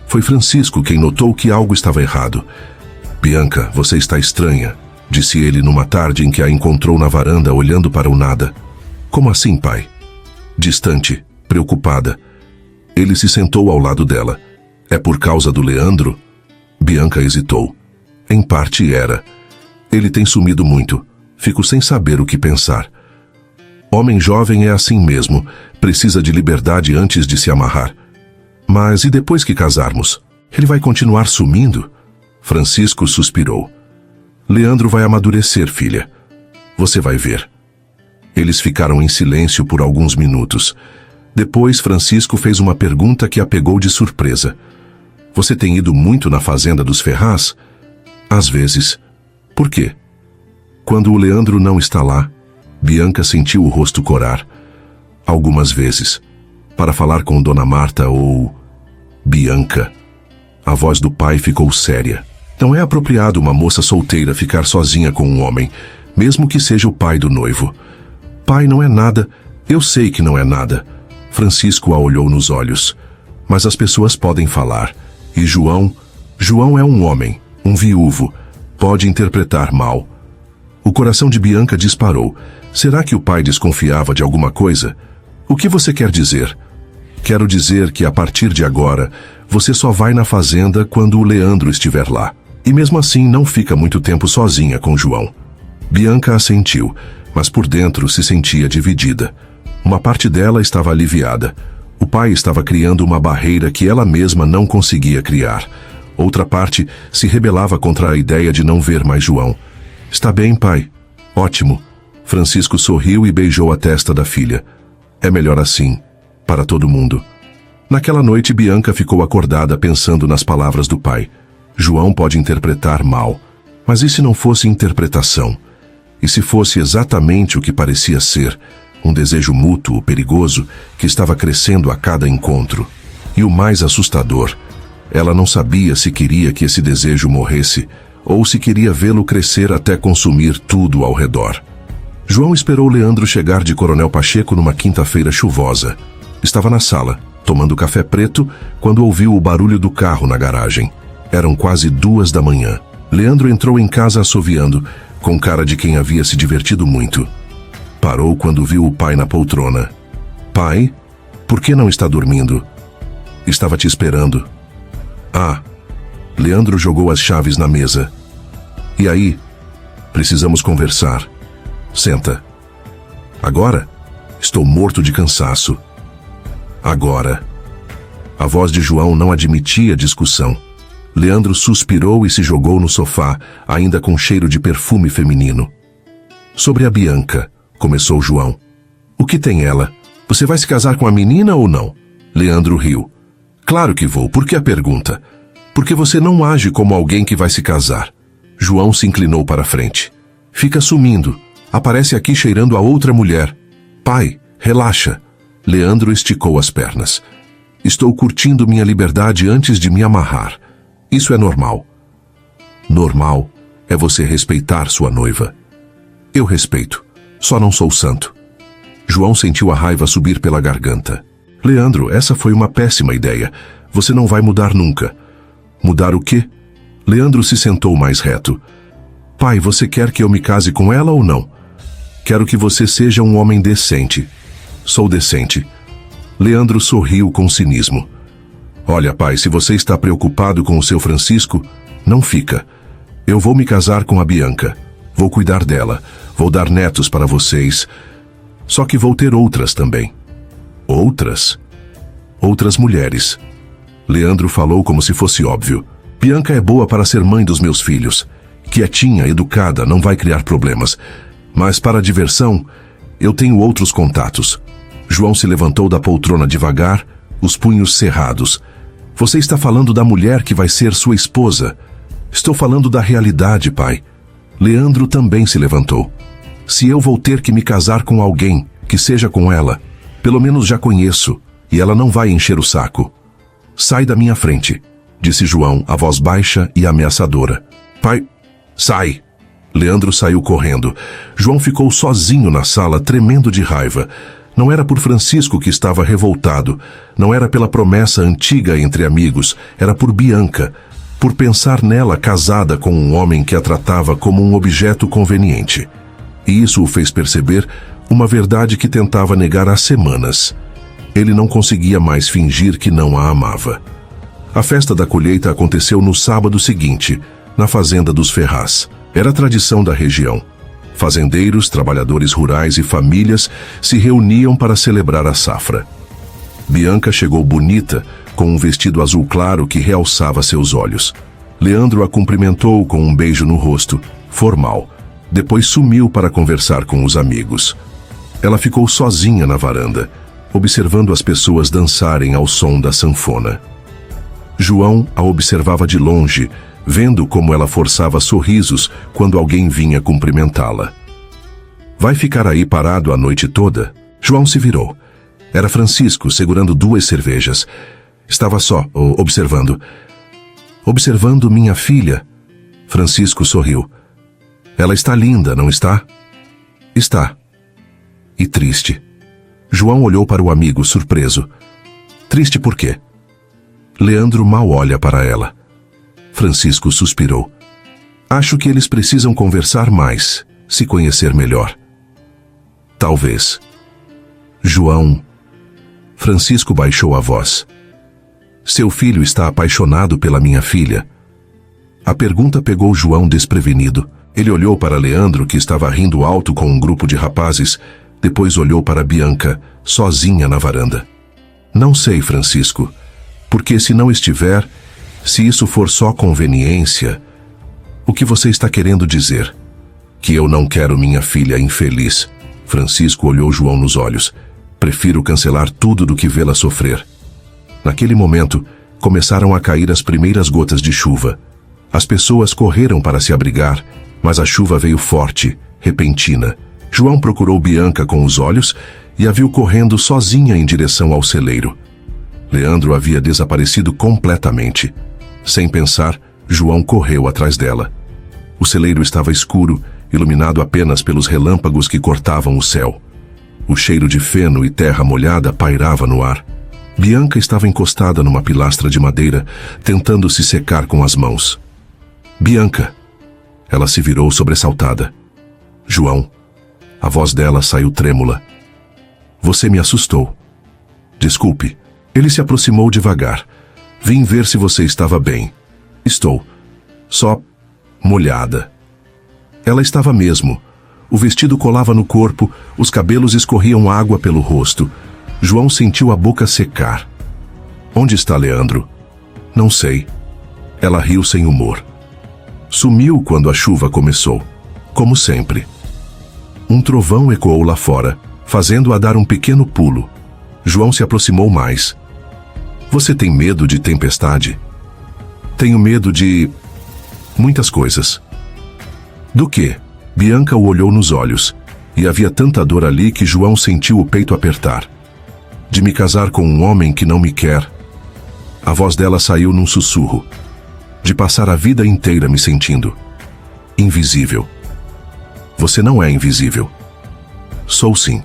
Foi Francisco quem notou que algo estava errado. Bianca, você está estranha, disse ele numa tarde em que a encontrou na varanda olhando para o nada. Como assim, pai? Distante, preocupada. Ele se sentou ao lado dela. É por causa do Leandro? Bianca hesitou. Em parte era. Ele tem sumido muito. Fico sem saber o que pensar. Homem jovem é assim mesmo. Precisa de liberdade antes de se amarrar. Mas e depois que casarmos? Ele vai continuar sumindo? Francisco suspirou. Leandro vai amadurecer, filha. Você vai ver. Eles ficaram em silêncio por alguns minutos. Depois, Francisco fez uma pergunta que a pegou de surpresa. Você tem ido muito na fazenda dos Ferraz? Às vezes. Por quê? Quando o Leandro não está lá, Bianca sentiu o rosto corar. Algumas vezes. Para falar com Dona Marta ou... Bianca. A voz do pai ficou séria. Não é apropriado uma moça solteira ficar sozinha com um homem, mesmo que seja o pai do noivo. Pai não é nada, eu sei que não é nada. Francisco a olhou nos olhos. Mas as pessoas podem falar. E João é um homem, um viúvo. Pode interpretar mal. O coração de Bianca disparou. Será que o pai desconfiava de alguma coisa? O que você quer dizer? Quero dizer que a partir de agora, você só vai na fazenda quando o Leandro estiver lá. E mesmo assim não fica muito tempo sozinha com João. Bianca assentiu, mas por dentro se sentia dividida. Uma parte dela estava aliviada. O pai estava criando uma barreira que ela mesma não conseguia criar. Outra parte se rebelava contra a ideia de não ver mais João. Está bem, pai. Ótimo. Francisco sorriu e beijou a testa da filha. É melhor assim, para todo mundo. Naquela noite, Bianca ficou acordada pensando nas palavras do pai. João pode interpretar mal, mas e se não fosse interpretação? E se fosse exatamente o que parecia ser, um desejo mútuo, perigoso, que estava crescendo a cada encontro? E o mais assustador, ela não sabia se queria que esse desejo morresse, ou se queria vê-lo crescer até consumir tudo ao redor. João esperou Leandro chegar de Coronel Pacheco numa quinta-feira chuvosa. Estava na sala, tomando café preto, quando ouviu o barulho do carro na garagem. Eram quase 2 da manhã. Leandro entrou em casa assoviando, com cara de quem havia se divertido muito. Parou quando viu o pai na poltrona. Pai, por que não está dormindo? Estava te esperando. Ah, Leandro jogou as chaves na mesa. E aí? Precisamos conversar. Senta. Agora? Estou morto de cansaço. Agora. A voz de João não admitia discussão. Leandro suspirou e se jogou no sofá, ainda com cheiro de perfume feminino. Sobre a Bianca, começou João. O que tem ela? Você vai se casar com a menina ou não? Leandro riu. Claro que vou, por que a pergunta? Porque você não age como alguém que vai se casar. João se inclinou para a frente. Fica sumindo. Aparece aqui cheirando a outra mulher. Pai, relaxa. Leandro esticou as pernas. Estou curtindo minha liberdade antes de me amarrar. Isso é normal. Normal é você respeitar sua noiva. Eu respeito, só não sou santo. João sentiu a raiva subir pela garganta. Leandro, essa foi uma péssima ideia. Você não vai mudar nunca. Mudar o quê? Leandro se sentou mais reto. Pai, você quer que eu me case com ela ou não? Quero que você seja um homem decente. Sou decente. Leandro sorriu com cinismo. Olha, pai, se você está preocupado com o seu Francisco, não fica. Eu vou me casar com a Bianca. Vou cuidar dela. Vou dar netos para vocês. Só que vou ter outras também. Outras? Outras mulheres. Leandro falou como se fosse óbvio. Bianca é boa para ser mãe dos meus filhos. Quietinha, educada, não vai criar problemas. Mas para a diversão, eu tenho outros contatos. João se levantou da poltrona devagar, os punhos cerrados. Você está falando da mulher que vai ser sua esposa. Estou falando da realidade, pai. Leandro também se levantou. Se eu vou ter que me casar com alguém, que seja com ela, pelo menos já conheço, e ela não vai encher o saco. Sai da minha frente, disse João, a voz baixa e ameaçadora. Pai, sai! Leandro saiu correndo. João ficou sozinho na sala, tremendo de raiva. Não era por Francisco que estava revoltado. Não era pela promessa antiga entre amigos. Era por Bianca. Por pensar nela casada com um homem que a tratava como um objeto conveniente. E isso o fez perceber uma verdade que tentava negar há semanas. Ele não conseguia mais fingir que não a amava. A festa da colheita aconteceu no sábado seguinte, na fazenda dos Ferraz. Era tradição da região. Fazendeiros, trabalhadores rurais e famílias se reuniam para celebrar a safra. Bianca chegou bonita, com um vestido azul claro que realçava seus olhos. Leandro a cumprimentou com um beijo no rosto, formal. Depois sumiu para conversar com os amigos. Ela ficou sozinha na varanda, observando as pessoas dançarem ao som da sanfona. João a observava de longe, vendo como ela forçava sorrisos quando alguém vinha cumprimentá-la. Vai ficar aí parado a noite toda? João se virou. Era Francisco, segurando 2 cervejas. Estava só, observando. Observando minha filha. Francisco sorriu. Ela está linda, não está? Está. E triste. João olhou para o amigo, surpreso. Triste por quê? Leandro mal olha para ela. Francisco suspirou. Acho que eles precisam conversar mais, se conhecer melhor. Talvez. João. Francisco baixou a voz. Seu filho está apaixonado pela minha filha. A pergunta pegou João desprevenido. Ele olhou para Leandro, que estava rindo alto com um grupo de rapazes, depois olhou para Bianca, sozinha na varanda. Não sei, Francisco, porque se não estiver, se isso for só conveniência, o que você está querendo dizer? Que eu não quero minha filha infeliz. Francisco olhou João nos olhos. Prefiro cancelar tudo do que vê-la sofrer. Naquele momento, começaram a cair as primeiras gotas de chuva. As pessoas correram para se abrigar, mas a chuva veio forte, repentina. João procurou Bianca com os olhos e a viu correndo sozinha em direção ao celeiro. Leandro havia desaparecido completamente. Sem pensar, João correu atrás dela. O celeiro estava escuro, iluminado apenas pelos relâmpagos que cortavam o céu. O cheiro de feno e terra molhada pairava no ar. Bianca estava encostada numa pilastra de madeira, tentando se secar com as mãos. Bianca! Ela se virou sobressaltada. João. A voz dela saiu trêmula. Você me assustou. Desculpe. Ele se aproximou devagar. Vim ver se você estava bem. Estou. Só molhada. Ela estava mesmo. O vestido colava no corpo, os cabelos escorriam água pelo rosto. João sentiu a boca secar. Onde está Leandro? Não sei. Ela riu sem humor. Sumiu quando a chuva começou, como sempre. Um trovão ecoou lá fora, fazendo-a dar um pequeno pulo. João se aproximou mais. Você tem medo de tempestade? Tenho medo de... muitas coisas. Do quê? Bianca o olhou nos olhos, e havia tanta dor ali que João sentiu o peito apertar. De me casar com um homem que não me quer. A voz dela saiu num sussurro. De passar a vida inteira me sentindo invisível. Você não é invisível. Sou sim.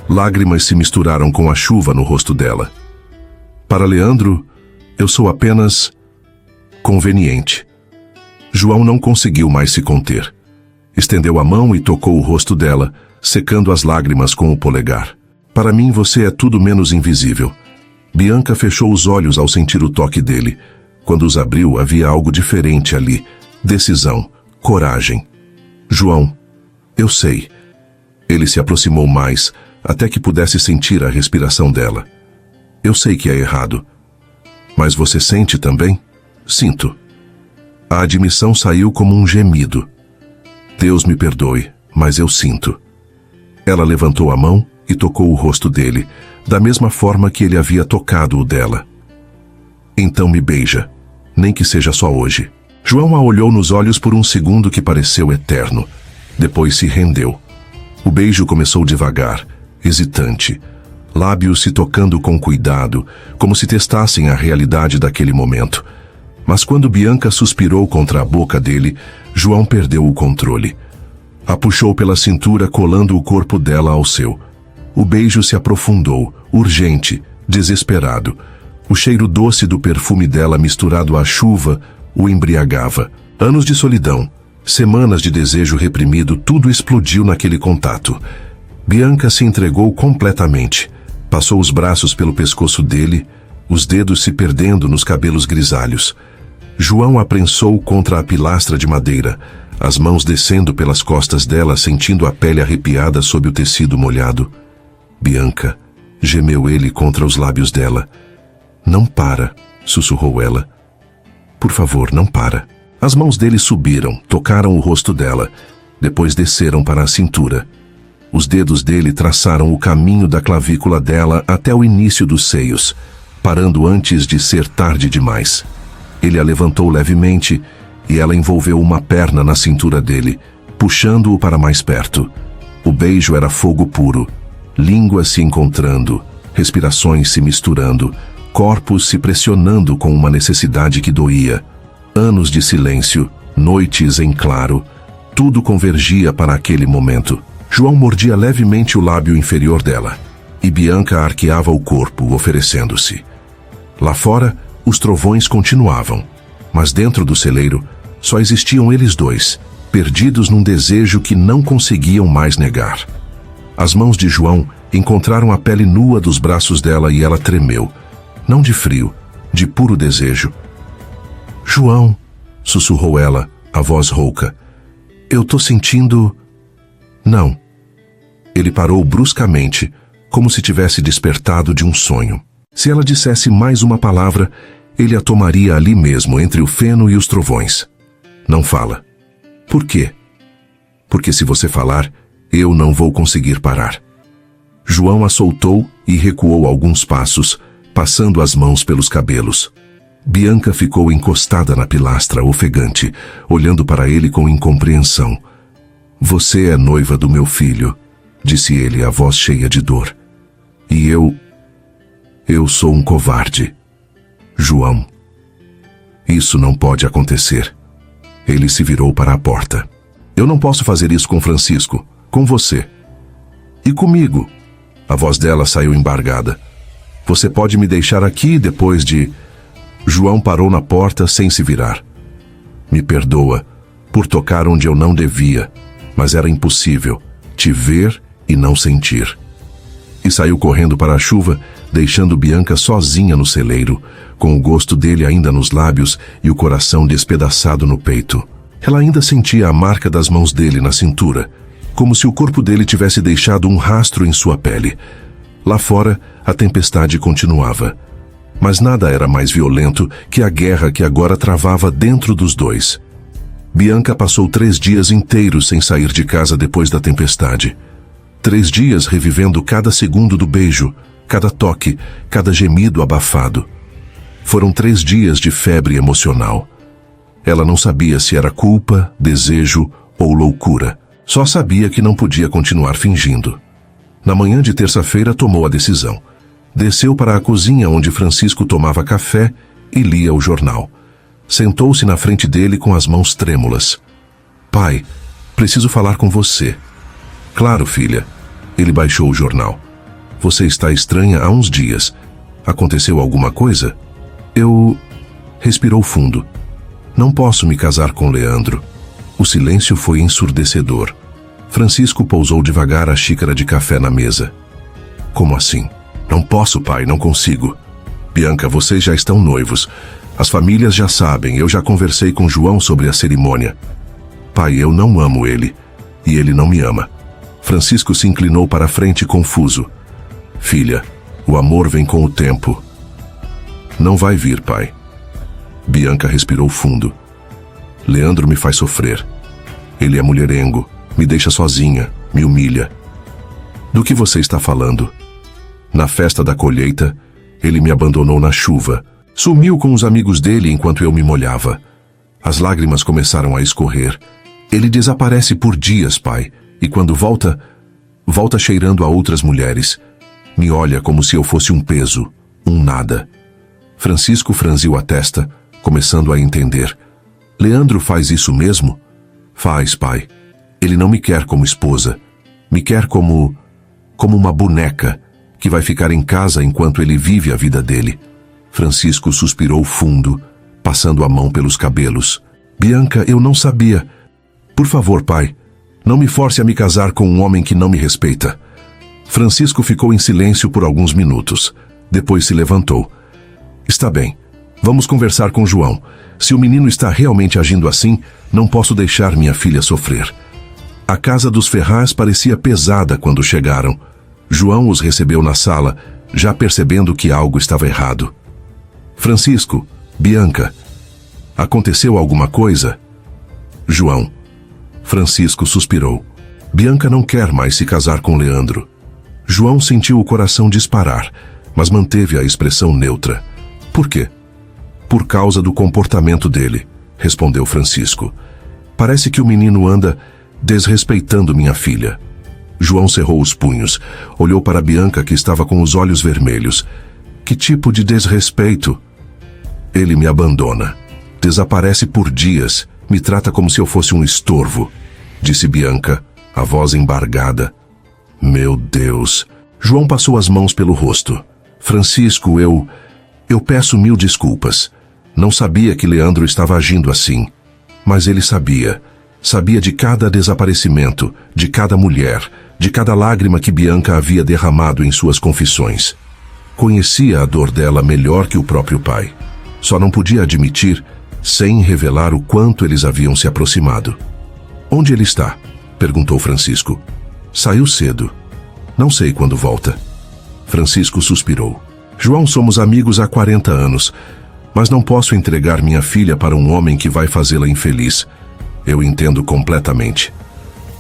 Lágrimas se misturaram com a chuva no rosto dela. Para Leandro, eu sou apenas conveniente. João não conseguiu mais se conter. Estendeu a mão e tocou o rosto dela, secando as lágrimas com o polegar. Para mim você é tudo menos invisível. Bianca fechou os olhos ao sentir o toque dele. Quando os abriu, havia algo diferente ali. Decisão, coragem. João, eu sei. Ele se aproximou mais, até que pudesse sentir a respiração dela. Eu sei que é errado. Mas você sente também? Sinto. A admissão saiu como um gemido. Deus me perdoe, mas eu sinto. Ela levantou a mão e tocou o rosto dele, da mesma forma que ele havia tocado o dela. Então me beija, nem que seja só hoje. João a olhou nos olhos por um segundo que pareceu eterno. Depois se rendeu. O beijo começou devagar, hesitante, lábios se tocando com cuidado, como se testassem a realidade daquele momento. Mas quando Bianca suspirou contra a boca dele, João perdeu o controle. A puxou pela cintura, colando o corpo dela ao seu. O beijo se aprofundou, urgente, desesperado. O cheiro doce do perfume dela misturado à chuva o embriagava. Anos de solidão, semanas de desejo reprimido, tudo explodiu naquele contato. Bianca se entregou completamente. Passou os braços pelo pescoço dele, os dedos se perdendo nos cabelos grisalhos. João a prensou contra a pilastra de madeira, as mãos descendo pelas costas dela, sentindo a pele arrepiada sob o tecido molhado. Bianca, gemeu ele contra os lábios dela. Não para, sussurrou ela. Por favor, não para. As mãos dele subiram, tocaram o rosto dela, depois desceram para a cintura. Os dedos dele traçaram o caminho da clavícula dela até o início dos seios, parando antes de ser tarde demais. Ele a levantou levemente e ela envolveu uma perna na cintura dele, puxando-o para mais perto. O beijo era fogo puro, línguas se encontrando, respirações se misturando, corpos se pressionando com uma necessidade que doía. Anos de silêncio, noites em claro, tudo convergia para aquele momento. João mordia levemente o lábio inferior dela, e Bianca arqueava o corpo, oferecendo-se. Lá fora, os trovões continuavam, mas dentro do celeiro só existiam eles dois, perdidos num desejo que não conseguiam mais negar. As mãos de João encontraram a pele nua dos braços dela e ela tremeu, não de frio, de puro desejo. "João", sussurrou ela, a voz rouca, "eu tô sentindo..." "Não." Ele parou bruscamente, como se tivesse despertado de um sonho. Se ela dissesse mais uma palavra, ele a tomaria ali mesmo, entre o feno e os trovões. "Não fala." "Por quê?" "Porque se você falar, eu não vou conseguir parar." João a soltou e recuou alguns passos, passando as mãos pelos cabelos. Bianca ficou encostada na pilastra, ofegante, olhando para ele com incompreensão. "Você é noiva do meu filho", disse ele, a voz cheia de dor. "E eu sou um covarde. João, isso não pode acontecer." Ele se virou para a porta. "Eu não posso fazer isso com Francisco, com você. E comigo." A voz dela saiu embargada. "Você pode me deixar aqui depois de..." João parou na porta sem se virar. "Me perdoa por tocar onde eu não devia, mas era impossível te ver e não sentir." E saiu correndo para a chuva, deixando Bianca sozinha no celeiro, com o gosto dele ainda nos lábios e o coração despedaçado no peito. Ela ainda sentia a marca das mãos dele na cintura, como se o corpo dele tivesse deixado um rastro em sua pele. Lá fora, a tempestade continuava. Mas nada era mais violento que a guerra que agora travava dentro dos dois. Bianca passou 3 dias inteiros sem sair de casa depois da tempestade. 3 dias revivendo cada segundo do beijo, cada toque, cada gemido abafado. Foram 3 dias de febre emocional. Ela não sabia se era culpa, desejo ou loucura. Só sabia que não podia continuar fingindo. Na manhã de terça-feira tomou a decisão. Desceu para a cozinha onde Francisco tomava café e lia o jornal. Sentou-se na frente dele com as mãos trêmulas. "Pai, preciso falar com você." "Claro, filha." Ele baixou o jornal. "Você está estranha há uns dias. Aconteceu alguma coisa?" "Eu..." Respirou fundo. "Não posso me casar com Leandro." O silêncio foi ensurdecedor. Francisco pousou devagar a xícara de café na mesa. "Como assim?" "Não posso, pai, não consigo." "Bianca, vocês já estão noivos. As famílias já sabem, eu já conversei com João sobre a cerimônia." "Pai, eu não amo ele, e ele não me ama." Francisco se inclinou para a frente confuso. "Filha, o amor vem com o tempo." "Não vai vir, pai." Bianca respirou fundo. "Leandro me faz sofrer. Ele é mulherengo, me deixa sozinha, me humilha." "Do que você está falando?" "Na festa da colheita, ele me abandonou na chuva. Sumiu com os amigos dele enquanto eu me molhava." As lágrimas começaram a escorrer. "Ele desaparece por dias, pai, e quando volta cheirando a outras mulheres. Me olha como se eu fosse um peso, um nada." Francisco franziu a testa, começando a entender. "Leandro faz isso mesmo?" "Faz, pai. Ele não me quer como esposa. Me quer como uma boneca que vai ficar em casa enquanto ele vive a vida dele." Francisco suspirou fundo, passando a mão pelos cabelos. "Bianca, eu não sabia. Por favor, pai, não me force a me casar com um homem que não me respeita." Francisco ficou em silêncio por alguns minutos. Depois se levantou. "Está bem. Vamos conversar com João. Se o menino está realmente agindo assim, não posso deixar minha filha sofrer." A casa dos Ferraz parecia pesada quando chegaram. João os recebeu na sala, já percebendo que algo estava errado. "Francisco, Bianca, aconteceu alguma coisa?" "João." Francisco suspirou. "Bianca não quer mais se casar com Leandro." João sentiu o coração disparar, mas manteve a expressão neutra. "Por quê?" "Por causa do comportamento dele", respondeu Francisco. "Parece que o menino anda desrespeitando minha filha." João cerrou os punhos, olhou para Bianca, que estava com os olhos vermelhos. "Que tipo de desrespeito?" "Ele me abandona. Desaparece por dias Me trata como se eu fosse um estorvo, disse Bianca, a voz embargada. Meu Deus! João passou as mãos pelo rosto. Francisco, eu peço 1000 desculpas. Não sabia que Leandro estava agindo assim. Mas ele sabia. Sabia de cada desaparecimento, de cada mulher, de cada lágrima que Bianca havia derramado em suas confissões. Conhecia a dor dela melhor que o próprio pai. Só não podia admitir, sem revelar o quanto eles haviam se aproximado. Onde ele está? Perguntou Francisco. Saiu cedo. Não sei quando volta. Francisco suspirou. João, somos amigos há 40 anos, mas não posso entregar minha filha para um homem que vai fazê-la infeliz. Eu entendo completamente.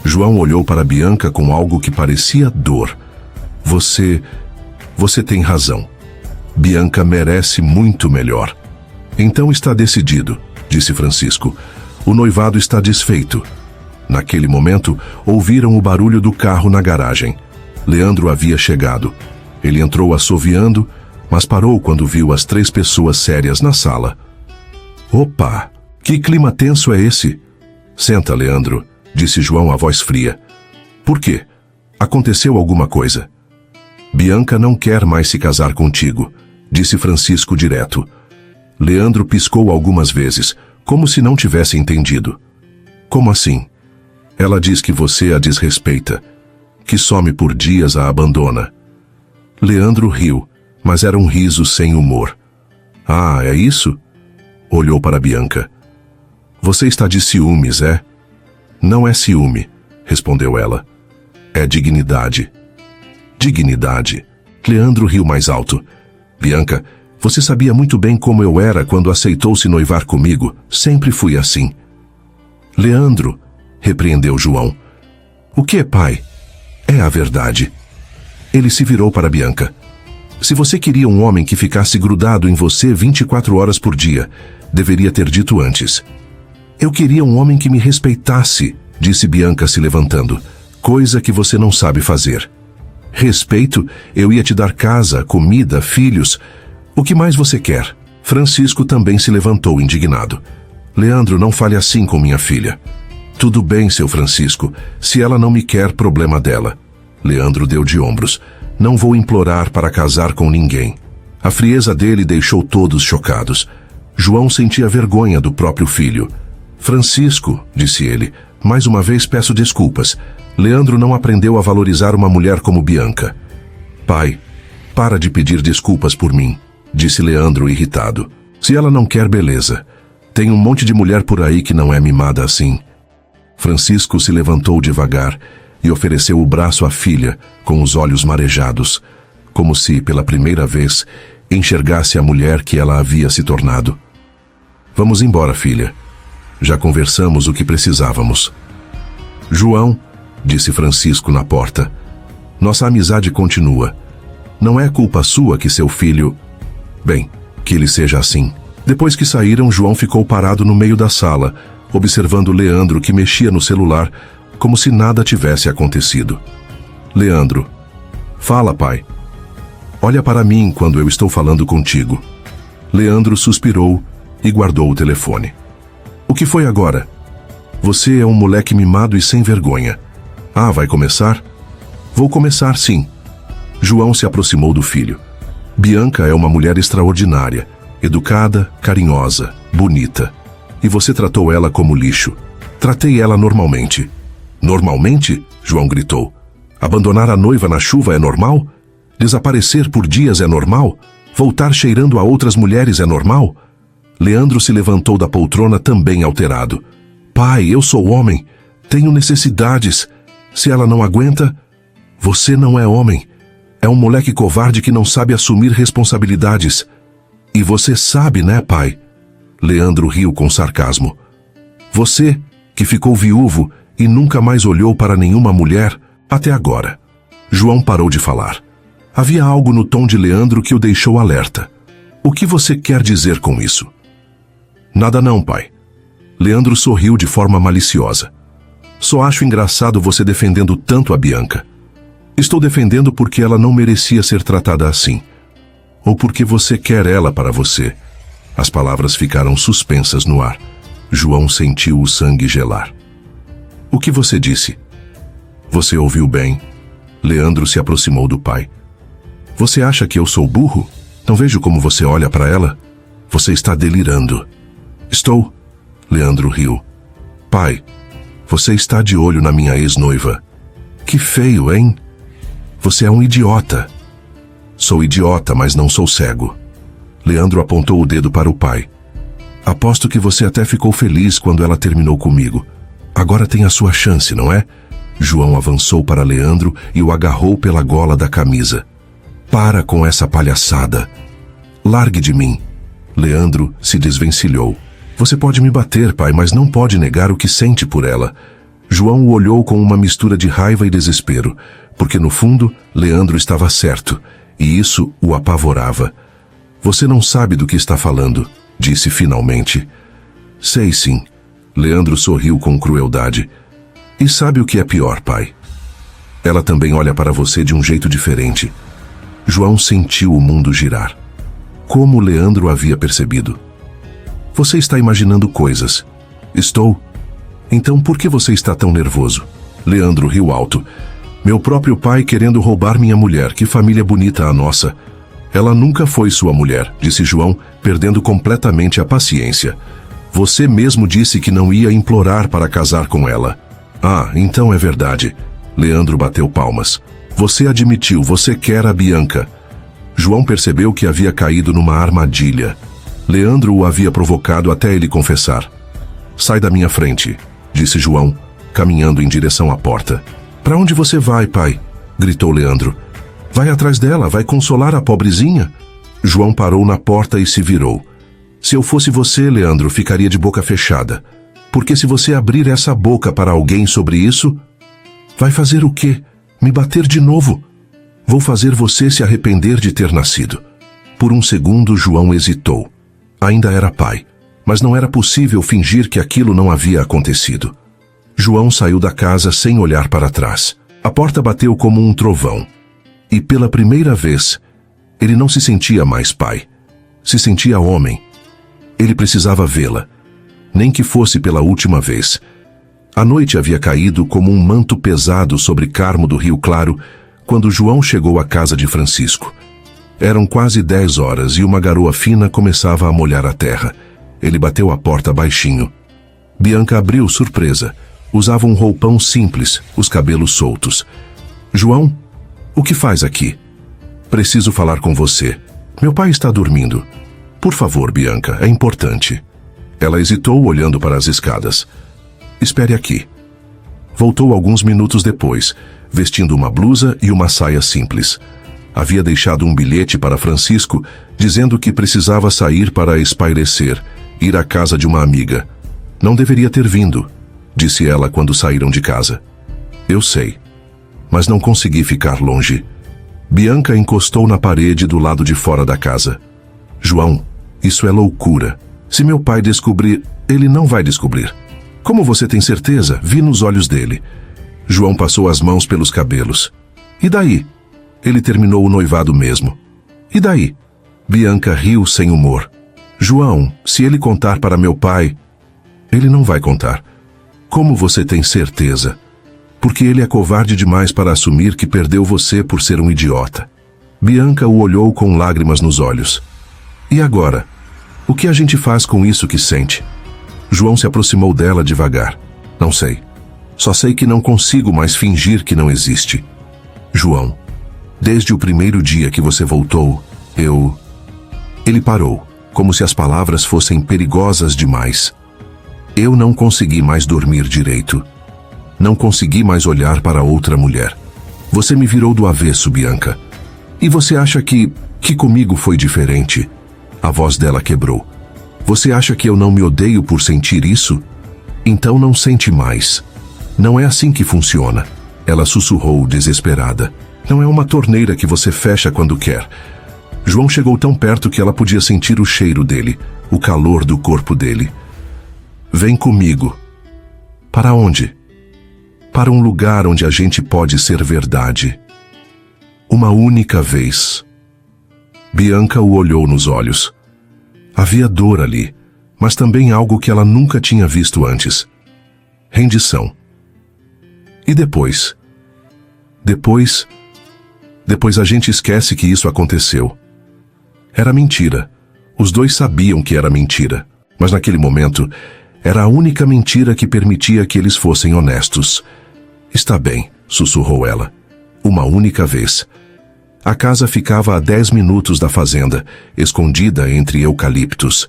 João olhou para Bianca com algo que parecia dor. Você tem razão. Bianca merece muito melhor. Então está decidido, disse Francisco. O noivado está desfeito. Naquele momento, ouviram o barulho do carro na garagem. Leandro havia chegado. Ele entrou assoviando, mas parou quando viu as 3 pessoas sérias na sala. Opa! Que clima tenso é esse? Senta, Leandro, disse João a voz fria. Por quê? Aconteceu alguma coisa? Bianca não quer mais se casar contigo, disse Francisco direto. Leandro piscou algumas vezes, como se não tivesse entendido. Como assim? Ela diz que você a desrespeita, que some por dias a abandona. Leandro riu, mas era um riso sem humor. Ah, é isso? Olhou para Bianca. Você está de ciúmes, é? Não é ciúme, respondeu ela. É dignidade. Dignidade. Leandro riu mais alto. Bianca, você sabia muito bem como eu era quando aceitou se noivar comigo. Sempre fui assim. Leandro, repreendeu João. O que é, pai? É a verdade. Ele se virou para Bianca. Se você queria um homem que ficasse grudado em você 24 horas por dia, deveria ter dito antes. Eu queria um homem que me respeitasse, disse Bianca se levantando, coisa que você não sabe fazer. Respeito, eu ia te dar casa, comida, filhos. O que mais você quer? Francisco também se levantou indignado. Leandro, não fale assim com minha filha. Tudo bem, seu Francisco. Se ela não me quer, problema dela. Leandro deu de ombros. Não vou implorar para casar com ninguém. A frieza dele deixou todos chocados. João sentia vergonha do próprio filho. Francisco, disse ele, mais uma vez peço desculpas. Leandro não aprendeu a valorizar uma mulher como Bianca. Pai, para de pedir desculpas por mim, disse Leandro irritado. Se ela não quer, beleza. Tem um monte de mulher por aí que não é mimada assim. Francisco se levantou devagar e ofereceu o braço à filha, com os olhos marejados, como se, pela primeira vez, enxergasse a mulher que ela havia se tornado. Vamos embora, filha. Já conversamos o que precisávamos. João, disse Francisco na porta, nossa amizade continua. Não é culpa sua que seu filho... Bem, que ele seja assim. Depois que saíram, João ficou parado no meio da sala, observando Leandro que mexia no celular, como se nada tivesse acontecido. Leandro, fala, pai. Olha para mim quando eu estou falando contigo. Leandro suspirou e guardou o telefone. O que foi agora? Você é um moleque mimado e sem vergonha. Ah, vai começar? Vou começar, sim. João se aproximou do filho. Bianca é uma mulher extraordinária, educada, carinhosa, bonita. E você tratou ela como lixo. Tratei ela normalmente. Normalmente? João gritou. Abandonar a noiva na chuva é normal? Desaparecer por dias é normal? Voltar cheirando a outras mulheres é normal? Leandro se levantou da poltrona também alterado. Pai, eu sou homem. Tenho necessidades. Se ela não aguenta, você não é homem. É um moleque covarde que não sabe assumir responsabilidades. E você sabe, né, pai? Leandro riu com sarcasmo. Você, que ficou viúvo e nunca mais olhou para nenhuma mulher, até agora. João parou de falar. Havia algo no tom de Leandro que o deixou alerta. O que você quer dizer com isso? Nada não, pai. Leandro sorriu de forma maliciosa. Só acho engraçado você defendendo tanto a Bianca. Estou defendendo porque ela não merecia ser tratada assim. Ou porque você quer ela para você. As palavras ficaram suspensas no ar. João sentiu o sangue gelar. O que você disse? Você ouviu bem. Leandro se aproximou do pai. Você acha que eu sou burro? Não vejo como você olha para ela? Você está delirando. Estou. Leandro riu. Pai, você está de olho na minha ex-noiva. Que feio, hein? Você é um idiota. Sou idiota, mas não sou cego. Leandro apontou o dedo para o pai. Aposto que você até ficou feliz quando ela terminou comigo. Agora tem a sua chance, não é? João avançou para Leandro e o agarrou pela gola da camisa. Para com essa palhaçada. Largue de mim. Leandro se desvencilhou. Você pode me bater, pai, mas não pode negar o que sente por ela. João o olhou com uma mistura de raiva e desespero, porque no fundo, Leandro estava certo, e isso o apavorava. Você não sabe do que está falando, disse finalmente. Sei sim. Leandro sorriu com crueldade. E sabe o que é pior, pai? Ela também olha para você de um jeito diferente. João sentiu o mundo girar. Como Leandro havia percebido. Você está imaginando coisas. Estou. Então por que você está tão nervoso? Leandro riu alto. Meu próprio pai querendo roubar minha mulher. Que família bonita a nossa. Ela nunca foi sua mulher, disse João, perdendo completamente a paciência. Você mesmo disse que não ia implorar para casar com ela. Ah, então é verdade. Leandro bateu palmas. Você admitiu, você quer a Bianca. João percebeu que havia caído numa armadilha. Leandro o havia provocado até ele confessar. Sai da minha frente, disse João, caminhando em direção à porta. Para onde você vai, pai? Gritou Leandro. Vai atrás dela, vai consolar a pobrezinha. João parou na porta e se virou. Se eu fosse você, Leandro, ficaria de boca fechada. Porque se você abrir essa boca para alguém sobre isso, vai fazer o quê? Me bater de novo? Vou fazer você se arrepender de ter nascido. Por um segundo, João hesitou. Ainda era pai, mas não era possível fingir que aquilo não havia acontecido. João saiu da casa sem olhar para trás. A porta bateu como um trovão. E pela primeira vez, ele não se sentia mais pai. Se sentia homem. Ele precisava vê-la, nem que fosse pela última vez. A noite havia caído como um manto pesado sobre Carmo do Rio Claro, quando João chegou à casa de Francisco. Eram quase 10 horas e uma garoa fina começava a molhar a terra. Ele bateu a porta baixinho. Bianca abriu, surpresa. Usava um roupão simples, os cabelos soltos. João, o que faz aqui? Preciso falar com você. Meu pai está dormindo. Por favor, Bianca, é importante. Ela hesitou olhando para as escadas. Espere aqui. Voltou alguns minutos depois, vestindo uma blusa e uma saia simples. Havia deixado um bilhete para Francisco, dizendo que precisava sair para espairecer, ir à casa de uma amiga. Não deveria ter vindo, disse ela quando saíram de casa. Eu sei, mas não consegui ficar longe. Bianca encostou na parede do lado de fora da casa. João, isso é loucura. Se meu pai descobrir, ele não vai descobrir. Como você tem certeza? Vi nos olhos dele. João passou as mãos pelos cabelos. E daí? Ele terminou o noivado mesmo. E daí? Bianca riu sem humor. João, se ele contar para meu pai... Ele não vai contar. Como você tem certeza? Porque ele é covarde demais para assumir que perdeu você por ser um idiota. Bianca o olhou com lágrimas nos olhos. E agora? O que a gente faz com isso que sente? João se aproximou dela devagar. Não sei. Só sei que não consigo mais fingir que não existe. João, desde o primeiro dia que você voltou, eu... Ele parou, como se as palavras fossem perigosas demais. Eu não consegui mais dormir direito. Não consegui mais olhar para outra mulher. Você me virou do avesso, Bianca. E você acha que comigo foi diferente? A voz dela quebrou. Você acha que eu não me odeio por sentir isso? Então não sente mais. Não é assim que funciona. Ela sussurrou, desesperada. Não é uma torneira que você fecha quando quer. João chegou tão perto que ela podia sentir o cheiro dele, o calor do corpo dele. Vem comigo. Para onde? Para um lugar onde a gente pode ser verdade. Uma única vez. Bianca o olhou nos olhos. Havia dor ali, mas também algo que ela nunca tinha visto antes: rendição. E depois? Depois a gente esquece que isso aconteceu. Era mentira. Os dois sabiam que era mentira, mas naquele momento era a única mentira que permitia que eles fossem honestos. Está bem, sussurrou ela. Uma única vez. A casa ficava a 10 minutos da fazenda, escondida entre eucaliptos.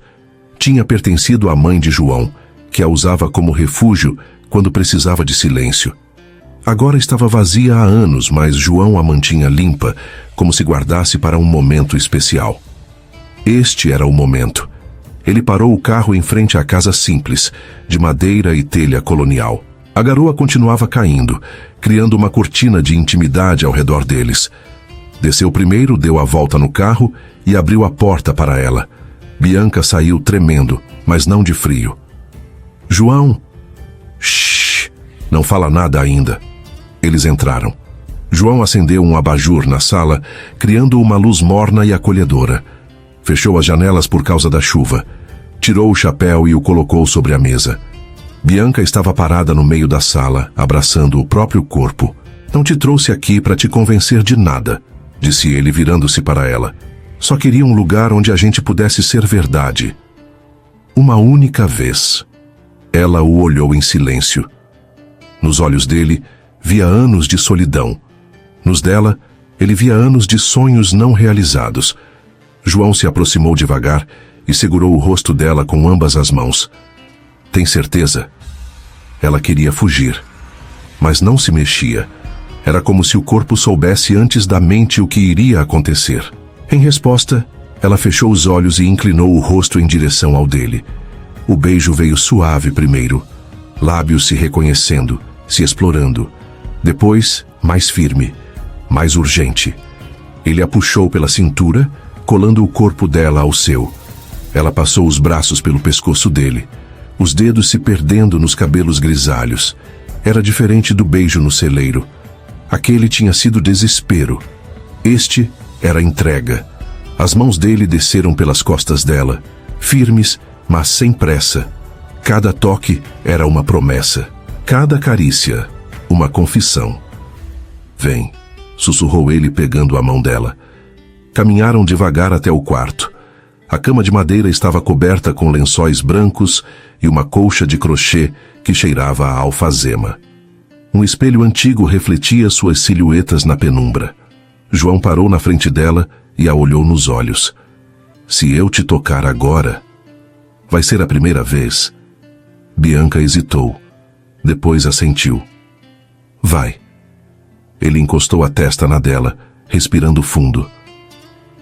Tinha pertencido à mãe de João, que a usava como refúgio quando precisava de silêncio. Agora estava vazia há anos, mas João a mantinha limpa, como se guardasse para um momento especial. Este era o momento. Ele parou o carro em frente à casa simples, de madeira e telha colonial. A garoa continuava caindo, criando uma cortina de intimidade ao redor deles. Desceu primeiro, deu a volta no carro e abriu a porta para ela. Bianca saiu tremendo, mas não de frio. João! Shhh! Não fala nada ainda. Eles entraram. João acendeu um abajur na sala, criando uma luz morna e acolhedora. Fechou as janelas por causa da chuva. Tirou o chapéu e o colocou sobre a mesa. Bianca estava parada no meio da sala, abraçando o próprio corpo. Não te trouxe aqui para te convencer de nada, disse ele virando-se para ela. Só queria um lugar onde a gente pudesse ser verdade. Uma única vez. Ela o olhou em silêncio. Nos olhos dele, via anos de solidão. Nos dela, ele via anos de sonhos não realizados. João se aproximou devagar e segurou o rosto dela com ambas as mãos. Tem certeza? Ela queria fugir, mas não se mexia. Era como se o corpo soubesse antes da mente o que iria acontecer. Em resposta, ela fechou os olhos e inclinou o rosto em direção ao dele. O beijo veio suave primeiro, lábios se reconhecendo, se explorando. Depois, mais firme, mais urgente. Ele a puxou pela cintura, colando o corpo dela ao seu. Ela passou os braços pelo pescoço dele, os dedos se perdendo nos cabelos grisalhos. Era diferente do beijo no celeiro. Aquele tinha sido desespero. Este era entrega. As mãos dele desceram pelas costas dela, firmes, mas sem pressa. Cada toque era uma promessa. Cada carícia, uma confissão. Vem, sussurrou ele pegando a mão dela. Caminharam devagar até o quarto. A cama de madeira estava coberta com lençóis brancos e uma colcha de crochê que cheirava a alfazema. Um espelho antigo refletia suas silhuetas na penumbra. João parou na frente dela e a olhou nos olhos. Se eu te tocar agora, vai ser a primeira vez. Bianca hesitou. Depois assentiu. Vai. Ele encostou a testa na dela, respirando fundo.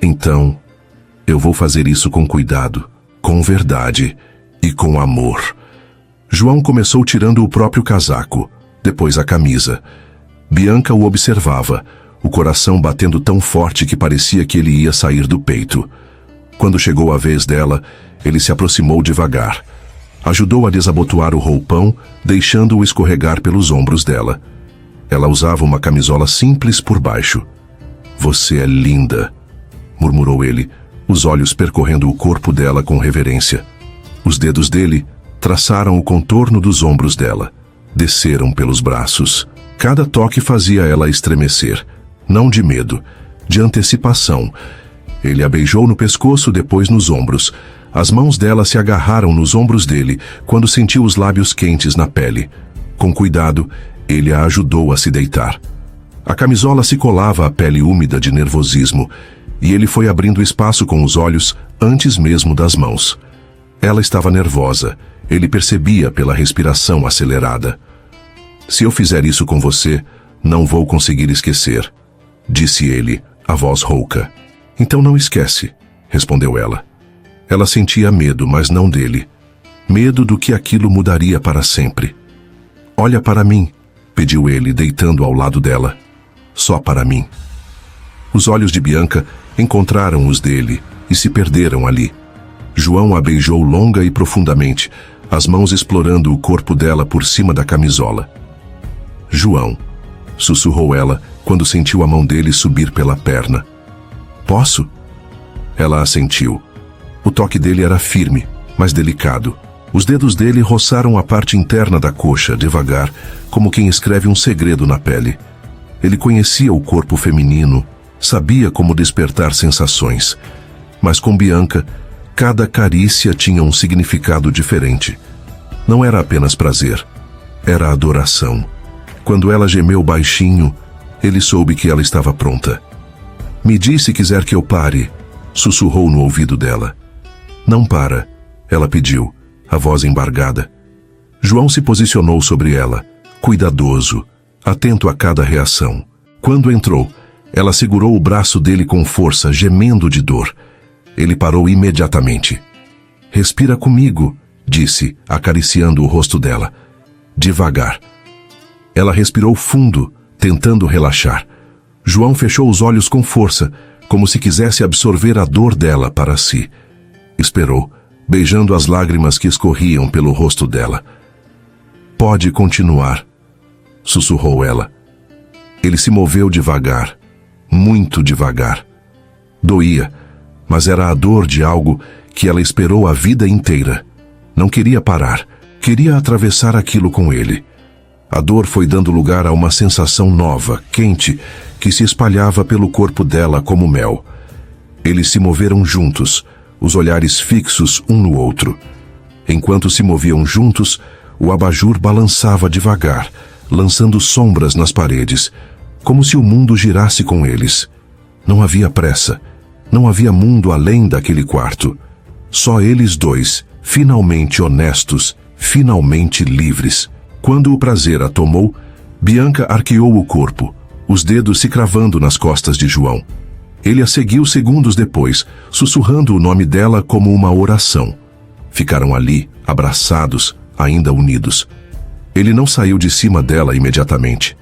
Então, eu vou fazer isso com cuidado, com verdade e com amor. João começou tirando o próprio casaco, depois a camisa. Bianca o observava, o coração batendo tão forte que parecia que ele ia sair do peito. Quando chegou a vez dela, ele se aproximou devagar. Ajudou a desabotoar o roupão, deixando-o escorregar pelos ombros dela. Ela usava uma camisola simples por baixo. Você é linda, murmurou ele, os olhos percorrendo o corpo dela com reverência. Os dedos dele traçaram o contorno dos ombros dela. Desceram pelos braços. Cada toque fazia ela estremecer. Não de medo, de antecipação. Ele a beijou no pescoço, depois nos ombros. As mãos dela se agarraram nos ombros dele quando sentiu os lábios quentes na pele. Com cuidado, ele a ajudou a se deitar. A camisola se colava à pele úmida de nervosismo, e ele foi abrindo espaço com os olhos antes mesmo das mãos. Ela estava nervosa, ele percebia pela respiração acelerada. Se eu fizer isso com você, não vou conseguir esquecer, disse ele, a voz rouca. Então não esquece, respondeu ela. Ela sentia medo, mas não dele. Medo do que aquilo mudaria para sempre. Olha para mim, pediu ele, deitando ao lado dela. Só para mim. Os olhos de Bianca encontraram os dele e se perderam ali. João a beijou longa e profundamente, as mãos explorando o corpo dela por cima da camisola. João, sussurrou ela quando sentiu a mão dele subir pela perna. Posso? Ela assentiu. O toque dele era firme, mas delicado. Os dedos dele roçaram a parte interna da coxa, devagar, como quem escreve um segredo na pele. Ele conhecia o corpo feminino, sabia como despertar sensações. Mas com Bianca, cada carícia tinha um significado diferente. Não era apenas prazer, era adoração. Quando ela gemeu baixinho, ele soube que ela estava pronta. Me diz se quiser que eu pare, sussurrou no ouvido dela. Não para, ela pediu, a voz embargada. João se posicionou sobre ela, cuidadoso, atento a cada reação. Quando entrou, ela segurou o braço dele com força, gemendo de dor. Ele parou imediatamente. Respira comigo, disse, acariciando o rosto dela. Devagar. Ela respirou fundo, tentando relaxar. João fechou os olhos com força, como se quisesse absorver a dor dela para si. Esperou, beijando as lágrimas que escorriam pelo rosto dela. Pode continuar, sussurrou ela. Ele se moveu devagar, muito devagar. Doía, mas era a dor de algo que ela esperou a vida inteira. Não queria parar, queria atravessar aquilo com ele. A dor foi dando lugar a uma sensação nova, quente, que se espalhava pelo corpo dela como mel. Eles se moveram juntos, os olhares fixos um no outro. Enquanto se moviam juntos, o abajur balançava devagar, lançando sombras nas paredes, como se o mundo girasse com eles. Não havia pressa, não havia mundo além daquele quarto. Só eles dois, finalmente honestos, finalmente livres. Quando o prazer a tomou, Bianca arqueou o corpo, os dedos se cravando nas costas de João. Ele a seguiu segundos depois, sussurrando o nome dela como uma oração. Ficaram ali, abraçados, ainda unidos. Ele não saiu de cima dela imediatamente.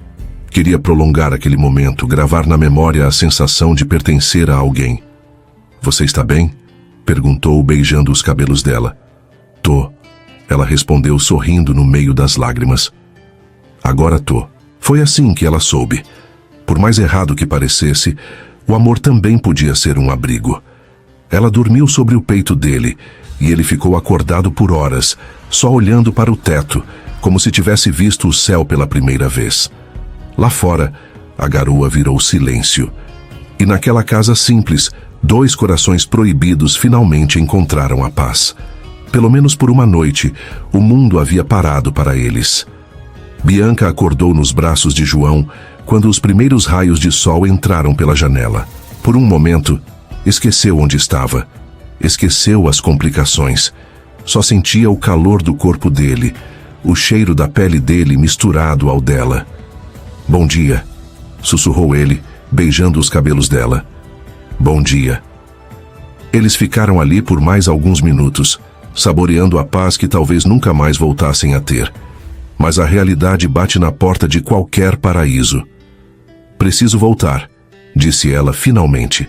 Queria prolongar aquele momento, gravar na memória a sensação de pertencer a alguém. Você está bem? Perguntou, beijando os cabelos dela. Tô. Ela respondeu sorrindo no meio das lágrimas. Agora tô. Foi assim que ela soube. Por mais errado que parecesse, o amor também podia ser um abrigo. Ela dormiu sobre o peito dele, e ele ficou acordado por horas, só olhando para o teto, como se tivesse visto o céu pela primeira vez. Lá fora, a garoa virou silêncio. E naquela casa simples, dois corações proibidos finalmente encontraram a paz. Pelo menos por uma noite, o mundo havia parado para eles. Bianca acordou nos braços de João quando os primeiros raios de sol entraram pela janela. Por um momento, esqueceu onde estava. Esqueceu as complicações. Só sentia o calor do corpo dele, o cheiro da pele dele misturado ao dela. Bom dia, sussurrou ele, beijando os cabelos dela. Bom dia. Eles ficaram ali por mais alguns minutos, saboreando a paz que talvez nunca mais voltassem a ter. Mas a realidade bate na porta de qualquer paraíso. Preciso voltar, disse ela finalmente.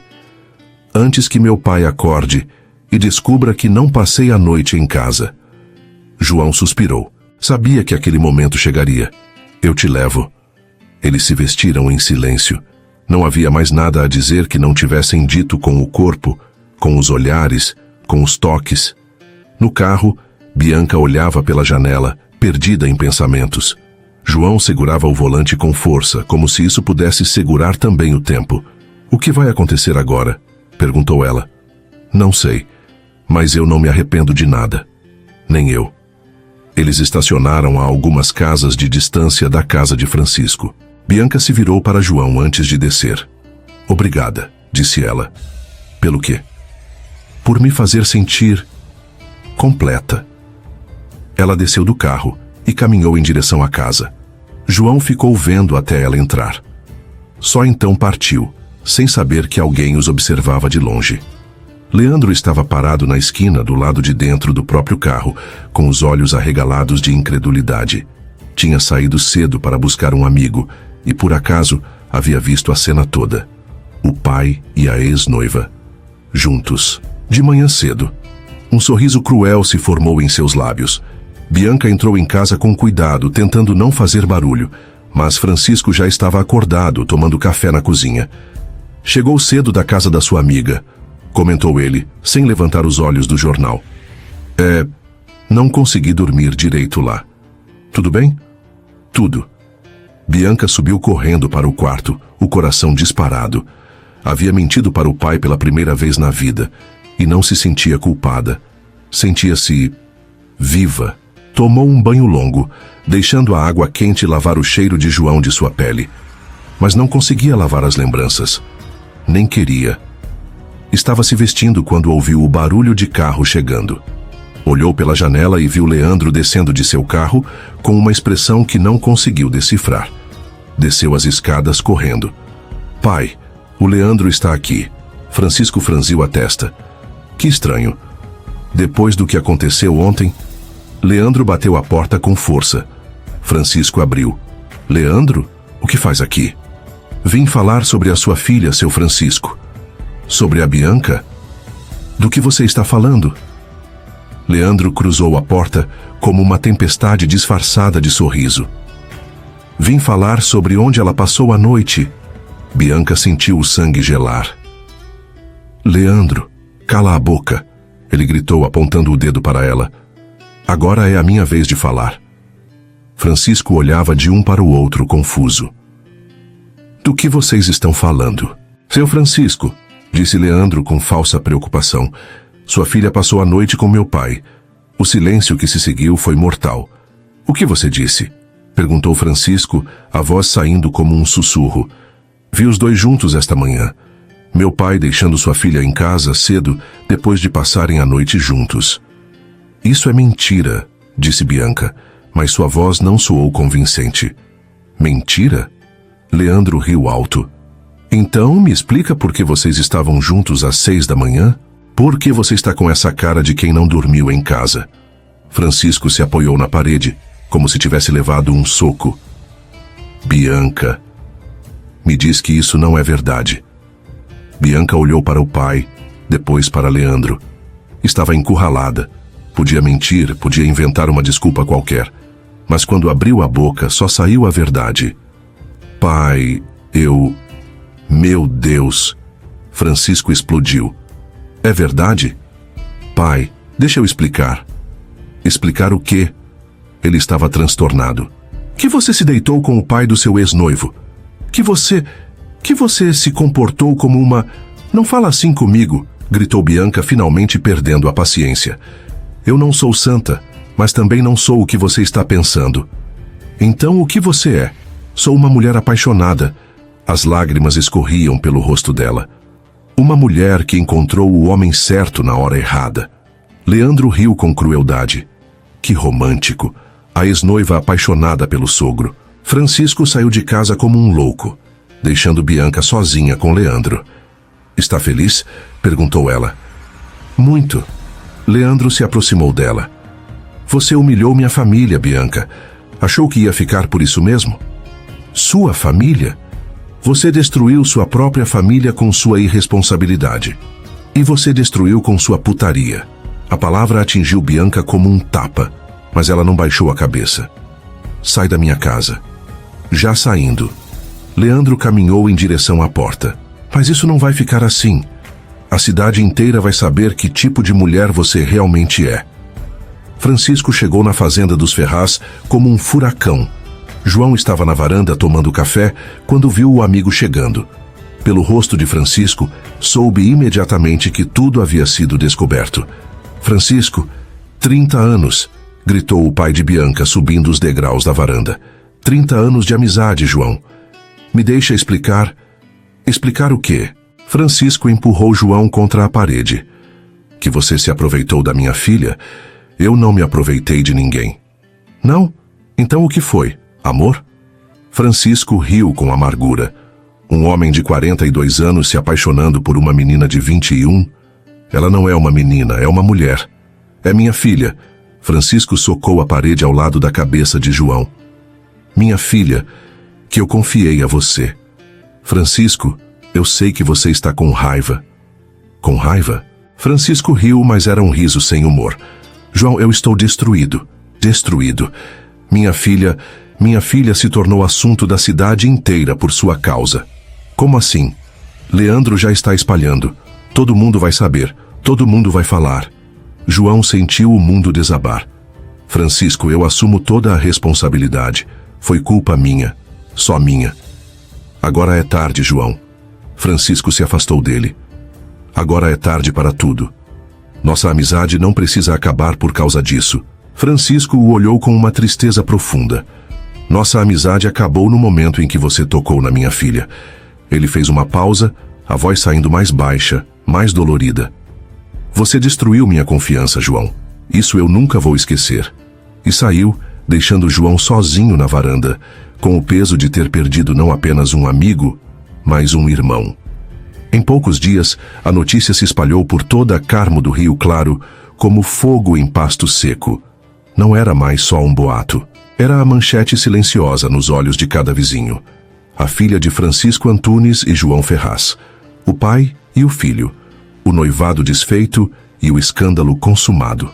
Antes que meu pai acorde e descubra que não passei a noite em casa. João suspirou. Sabia que aquele momento chegaria. Eu te levo. Eles se vestiram em silêncio. Não havia mais nada a dizer que não tivessem dito com o corpo, com os olhares, com os toques. No carro, Bianca olhava pela janela, perdida em pensamentos. João segurava o volante com força, como se isso pudesse segurar também o tempo. O que vai acontecer agora? Perguntou ela. Não sei, mas eu não me arrependo de nada. Nem eu. Eles estacionaram a algumas casas de distância da casa de Francisco. Bianca se virou para João antes de descer. Obrigada, disse ela. Pelo quê? Por me fazer sentir completa. Ela desceu do carro e caminhou em direção à casa. João ficou vendo até ela entrar. Só então partiu, sem saber que alguém os observava de longe. Leandro estava parado na esquina do lado de dentro do próprio carro, com os olhos arregalados de incredulidade. Tinha saído cedo para buscar um amigo e, por acaso, havia visto a cena toda. O pai e a ex-noiva. Juntos. De manhã cedo. Um sorriso cruel se formou em seus lábios. Bianca entrou em casa com cuidado, tentando não fazer barulho, mas Francisco já estava acordado, tomando café na cozinha. Chegou cedo da casa da sua amiga, comentou ele, sem levantar os olhos do jornal. Não consegui dormir direito lá. Tudo bem? Tudo. Bianca subiu correndo para o quarto, o coração disparado. Havia mentido para o pai pela primeira vez na vida e não se sentia culpada. Sentia-se viva. Tomou um banho longo, deixando a água quente lavar o cheiro de João de sua pele. Mas não conseguia lavar as lembranças. Nem queria. Estava se vestindo quando ouviu o barulho de carro chegando. Olhou pela janela e viu Leandro descendo de seu carro com uma expressão que não conseguiu decifrar. Desceu as escadas correndo. Pai, o Leandro está aqui. Francisco franziu a testa. Que estranho. Depois do que aconteceu ontem, Leandro bateu a porta com força. Francisco abriu. Leandro? O que faz aqui? Vim falar sobre a sua filha, seu Francisco. Sobre a Bianca? Do que você está falando? Leandro cruzou a porta como uma tempestade disfarçada de sorriso. Vim falar sobre onde ela passou a noite. Bianca sentiu o sangue gelar. Leandro, cala a boca, ele gritou apontando o dedo para ela. Agora é a minha vez de falar. Francisco olhava de um para o outro confuso. Do que vocês estão falando? Seu Francisco, disse Leandro com falsa preocupação. Sua filha passou a noite com meu pai. O silêncio que se seguiu foi mortal. O que você disse? Perguntou Francisco, a voz saindo como um sussurro. Vi os dois juntos esta manhã. Meu pai deixando sua filha em casa cedo, depois de passarem a noite juntos. Isso é mentira, disse Bianca, mas sua voz não soou convincente. Mentira? Leandro riu alto. Então me explica por que vocês estavam juntos às 6 da manhã? Por que você está com essa cara de quem não dormiu em casa? Francisco se apoiou na parede, como se tivesse levado um soco. Bianca, me diz que isso não é verdade. Bianca olhou para o pai, depois para Leandro. Estava encurralada. Podia mentir, podia inventar uma desculpa qualquer. Mas quando abriu a boca, só saiu a verdade. Pai, eu... Meu Deus! Francisco explodiu. É verdade? Pai, deixa eu explicar. Explicar o quê? Ele estava transtornado. Que você se deitou com o pai do seu ex-noivo? Que você se comportou como uma... Não fala assim comigo, gritou Bianca, finalmente perdendo a paciência. Eu não sou santa, mas também não sou o que você está pensando. Então o que você é? Sou uma mulher apaixonada. As lágrimas escorriam pelo rosto dela. Uma mulher que encontrou o homem certo na hora errada. Leandro riu com crueldade. Que romântico. A ex-noiva apaixonada pelo sogro. Francisco saiu de casa como um louco, deixando Bianca sozinha com Leandro. Está feliz? Perguntou ela. Muito. Leandro se aproximou dela. Você humilhou minha família, Bianca. Achou que ia ficar por isso mesmo? Sua família? Você destruiu sua própria família com sua irresponsabilidade. E você destruiu com sua putaria. A palavra atingiu Bianca como um tapa, mas ela não baixou a cabeça. Sai da minha casa. Já saindo, Leandro caminhou em direção à porta. Mas isso não vai ficar assim. A cidade inteira vai saber que tipo de mulher você realmente é. Francisco chegou na fazenda dos Ferraz como um furacão. João estava na varanda tomando café quando viu o amigo chegando. Pelo rosto de Francisco, soube imediatamente que tudo havia sido descoberto. Francisco, 30 anos, gritou o pai de Bianca subindo os degraus da varanda. 30 anos de amizade, João. Me deixa explicar. Explicar o quê? Francisco empurrou João contra a parede. Que você se aproveitou da minha filha? Eu não me aproveitei de ninguém. Não? Então o que foi? Amor? Francisco riu com amargura. Um homem de 42 anos se apaixonando por uma menina de 21? Ela não é uma menina, é uma mulher. É minha filha. Francisco socou a parede ao lado da cabeça de João. Minha filha, que eu confiei a você. Francisco, eu sei que você está com raiva. Com raiva? Francisco riu, mas era um riso sem humor. João, eu estou destruído. Destruído. Minha filha se tornou assunto da cidade inteira por sua causa. Como assim? Leandro já está espalhando. Todo mundo vai saber. Todo mundo vai falar. João sentiu o mundo desabar. Francisco, eu assumo toda a responsabilidade. Foi culpa minha, só minha. Agora é tarde, João. Francisco se afastou dele. Agora é tarde para tudo. Nossa amizade não precisa acabar por causa disso. Francisco o olhou com uma tristeza profunda. Nossa amizade acabou no momento em que você tocou na minha filha. Ele fez uma pausa, a voz saindo mais baixa, mais dolorida. Você destruiu minha confiança, João. Isso eu nunca vou esquecer. E saiu, deixando João sozinho na varanda, com o peso de ter perdido não apenas um amigo, mas um irmão. Em poucos dias, a notícia se espalhou por toda a Carmo do Rio Claro, como fogo em pasto seco. Não era mais só um boato. Era a manchete silenciosa nos olhos de cada vizinho. A filha de Francisco Antunes e João Ferraz. O pai e o filho. O noivado desfeito e o escândalo consumado.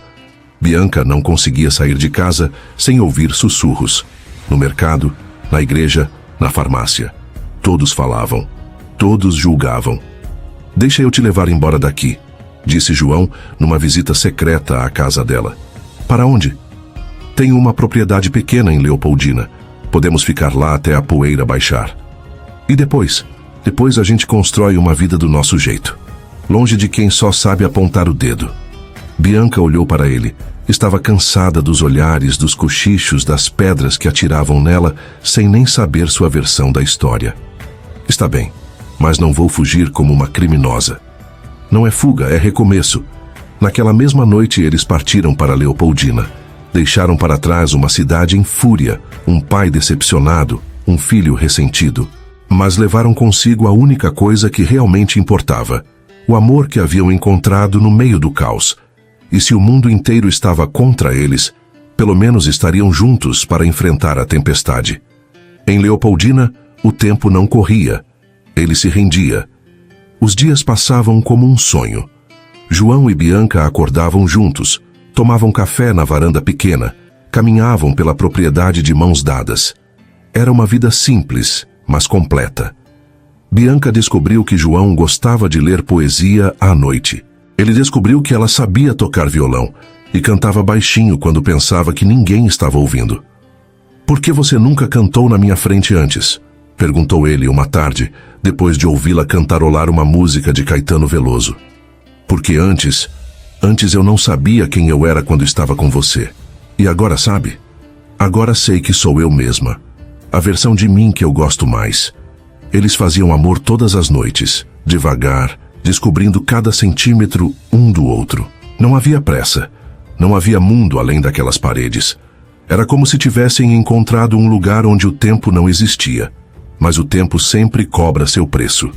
Bianca não conseguia sair de casa sem ouvir sussurros. No mercado, na igreja, na farmácia. Todos falavam. Todos julgavam. Deixa eu te levar embora daqui, disse João numa visita secreta à casa dela. Para onde? Tenho uma propriedade pequena em Leopoldina. Podemos ficar lá até a poeira baixar. E depois? Depois a gente constrói uma vida do nosso jeito. Longe de quem só sabe apontar o dedo. Bianca olhou para ele. Estava cansada dos olhares, dos cochichos, das pedras que atiravam nela, sem nem saber sua versão da história. Está bem, mas não vou fugir como uma criminosa. Não é fuga, é recomeço. Naquela mesma noite eles partiram para Leopoldina. Deixaram para trás uma cidade em fúria, um pai decepcionado, um filho ressentido. Mas levaram consigo a única coisa que realmente importava: o amor que haviam encontrado no meio do caos. E se o mundo inteiro estava contra eles, pelo menos estariam juntos para enfrentar a tempestade. Em Leopoldina, o tempo não corria. Ele se rendia. Os dias passavam como um sonho. João e Bianca acordavam juntos, tomavam café na varanda pequena, caminhavam pela propriedade de mãos dadas. Era uma vida simples, mas completa. Bianca descobriu que João gostava de ler poesia à noite. Ele descobriu que ela sabia tocar violão e cantava baixinho quando pensava que ninguém estava ouvindo. Por que você nunca cantou na minha frente antes? Perguntou ele uma tarde, depois de ouvi-la cantarolar uma música de Caetano Veloso. Porque antes eu não sabia quem eu era quando estava com você. E agora sabe? Agora sei que sou eu mesma. A versão de mim que eu gosto mais. Eles faziam amor todas as noites, devagar, descobrindo cada centímetro um do outro. Não havia pressa. Não havia mundo além daquelas paredes. Era como se tivessem encontrado um lugar onde o tempo não existia. Mas o tempo sempre cobra seu preço.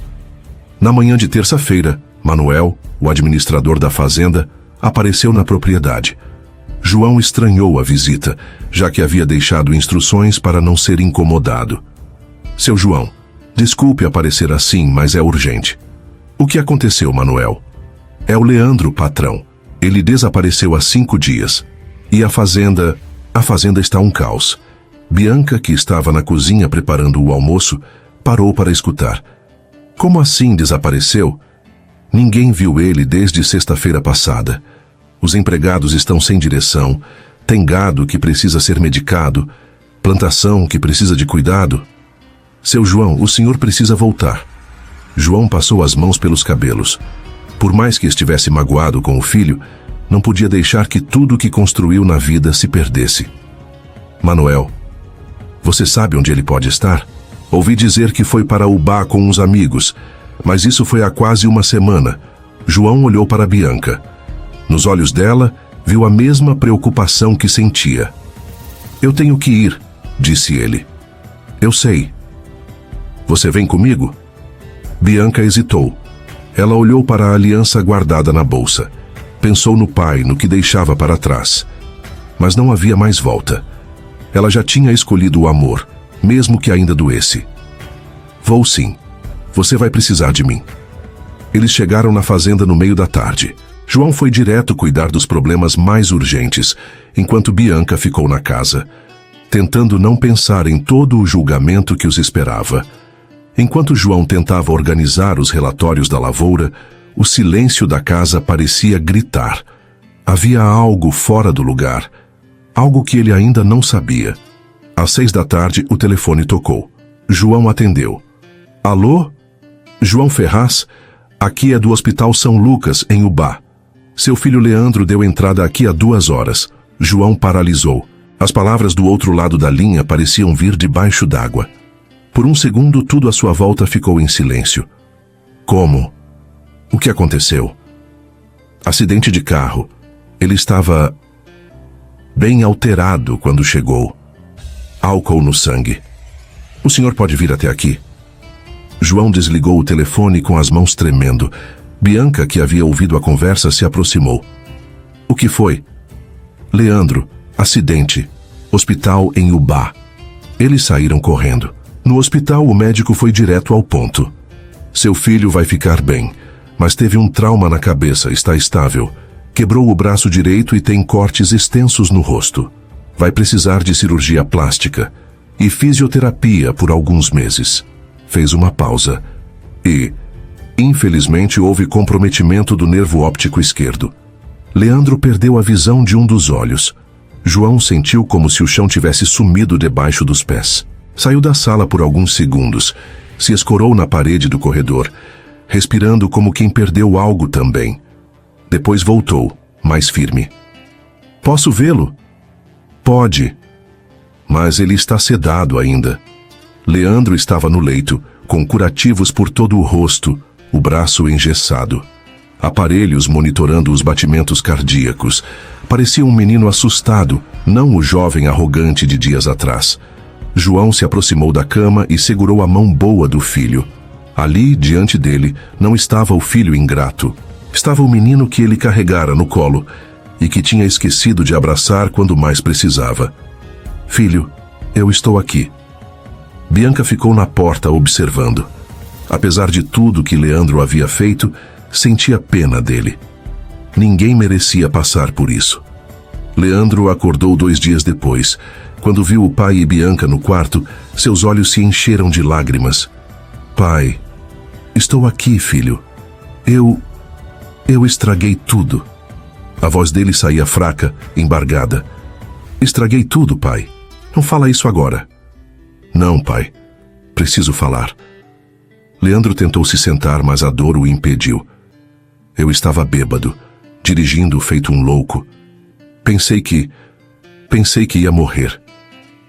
Na manhã de terça-feira, Manuel, o administrador da fazenda, apareceu na propriedade. João estranhou a visita, já que havia deixado instruções para não ser incomodado. Seu João, desculpe aparecer assim, mas é urgente. O que aconteceu, Manuel? É o Leandro, patrão. Ele desapareceu há 5 dias. E a fazenda está um caos. Bianca, que estava na cozinha preparando o almoço, parou para escutar. Como assim desapareceu? Ninguém viu ele desde sexta-feira passada. Os empregados estão sem direção, tem gado que precisa ser medicado, plantação que precisa de cuidado. Seu João, o senhor precisa voltar. João passou as mãos pelos cabelos. Por mais que estivesse magoado com o filho, não podia deixar que tudo o que construiu na vida se perdesse. Manuel, você sabe onde ele pode estar? Ouvi dizer que foi para o bar com uns amigos, mas isso foi há quase uma semana. João olhou para Bianca. Nos olhos dela, viu a mesma preocupação que sentia. Eu tenho que ir, disse ele. Eu sei. Você vem comigo? Bianca hesitou. Ela olhou para a aliança guardada na bolsa. Pensou no pai, no que deixava para trás. Mas não havia mais volta. Ela já tinha escolhido o amor, mesmo que ainda doesse. Vou sim. Você vai precisar de mim. Eles chegaram na fazenda no meio da tarde. João foi direto cuidar dos problemas mais urgentes, enquanto Bianca ficou na casa, tentando não pensar em todo o julgamento que os esperava. Enquanto João tentava organizar os relatórios da lavoura, o silêncio da casa parecia gritar. Havia algo fora do lugar, algo que ele ainda não sabia. Às 6 da tarde, o telefone tocou. João atendeu. Alô? João Ferraz? Aqui é do Hospital São Lucas, em Ubá. Seu filho Leandro deu entrada aqui há 2 horas. João paralisou. As palavras do outro lado da linha pareciam vir debaixo d'água. Por um segundo, tudo à sua volta ficou em silêncio. Como? O que aconteceu? Acidente de carro. Ele estava bem alterado quando chegou. Álcool no sangue. O senhor pode vir até aqui? João desligou o telefone com as mãos tremendo. Bianca, que havia ouvido a conversa, se aproximou. O que foi? Leandro, acidente. Hospital em Ubá. Eles saíram correndo. No hospital, o médico foi direto ao ponto. Seu filho vai ficar bem, mas teve um trauma na cabeça, está estável. Quebrou o braço direito e tem cortes extensos no rosto. Vai precisar de cirurgia plástica e fisioterapia por alguns meses. Fez uma pausa. Infelizmente, houve comprometimento do nervo óptico esquerdo. Leandro perdeu a visão de um dos olhos. João sentiu como se o chão tivesse sumido debaixo dos pés. Saiu da sala por alguns segundos. Se escorou na parede do corredor, respirando como quem perdeu algo também. Depois voltou, mais firme. Posso vê-lo? Pode. Mas ele está sedado ainda. Leandro estava no leito, com curativos por todo o rosto, o braço engessado. Aparelhos monitorando os batimentos cardíacos. Parecia um menino assustado, não o jovem arrogante de dias atrás. João se aproximou da cama e segurou a mão boa do filho. Ali, diante dele, não estava o filho ingrato. Estava o menino que ele carregara no colo e que tinha esquecido de abraçar quando mais precisava. Filho, eu estou aqui. Bianca ficou na porta observando. Apesar de tudo que Leandro havia feito, sentia pena dele. Ninguém merecia passar por isso. Leandro acordou 2 dias depois. Quando viu o pai e Bianca no quarto, seus olhos se encheram de lágrimas. Pai, estou aqui, filho. Eu estraguei tudo. A voz dele saía fraca, embargada. Estraguei tudo, pai. Não fala isso agora. Não, pai. Preciso falar. Leandro tentou se sentar, mas a dor o impediu. Eu estava bêbado, dirigindo feito um louco. Pensei que ia morrer.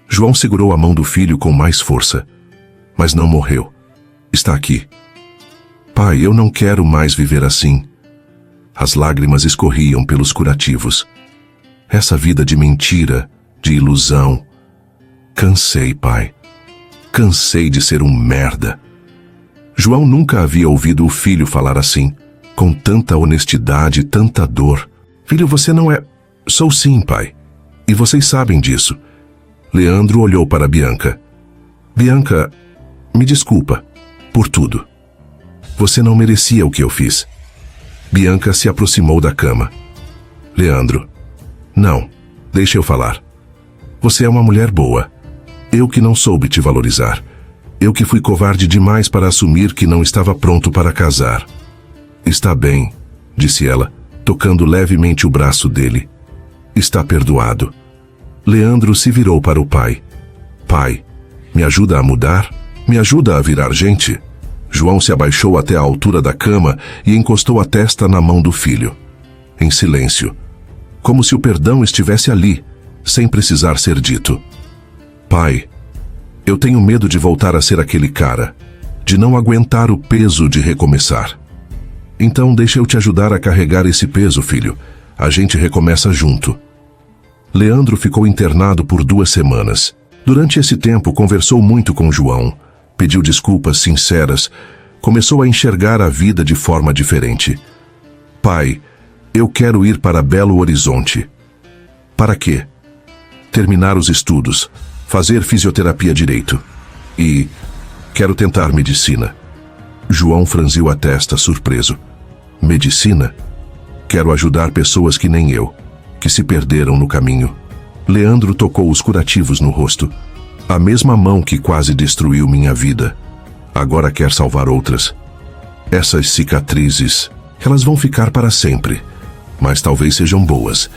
João segurou a mão do filho com mais força. Mas não morreu. Está aqui. Pai, eu não quero mais viver assim. As lágrimas escorriam pelos curativos. Essa vida de mentira, de ilusão. Cansei, pai. Cansei de ser um merda. João nunca havia ouvido o filho falar assim, com tanta honestidade e tanta dor. Filho, você não é... Sou sim, pai. E vocês sabem disso. Leandro olhou para Bianca. Bianca, me desculpa por tudo. Você não merecia o que eu fiz. Bianca se aproximou da cama. Leandro, não, deixa eu falar. Você é uma mulher boa. Eu que não soube te valorizar. Eu que fui covarde demais para assumir que não estava pronto para casar. Está bem, disse ela, tocando levemente o braço dele. Está perdoado. Leandro se virou para o pai. Pai, me ajuda a mudar? Me ajuda a virar gente? João se abaixou até a altura da cama e encostou a testa na mão do filho. Em silêncio, como se o perdão estivesse ali, sem precisar ser dito. Pai, eu tenho medo de voltar a ser aquele cara, de não aguentar o peso de recomeçar. Então deixa eu te ajudar a carregar esse peso, filho. A gente recomeça junto. Leandro ficou internado por 2 semanas. Durante esse tempo, conversou muito com João. Pediu desculpas sinceras. Começou a enxergar a vida de forma diferente. Pai, eu quero ir para Belo Horizonte. Para quê? Terminar os estudos, fazer fisioterapia direito. E quero tentar medicina. João franziu a testa, surpreso. Medicina? Quero ajudar pessoas que nem eu, que se perderam no caminho. Leandro tocou os curativos no rosto. A mesma mão que quase destruiu minha vida. Agora quer salvar outras. Essas cicatrizes, elas vão ficar para sempre. mas talvez sejam boas,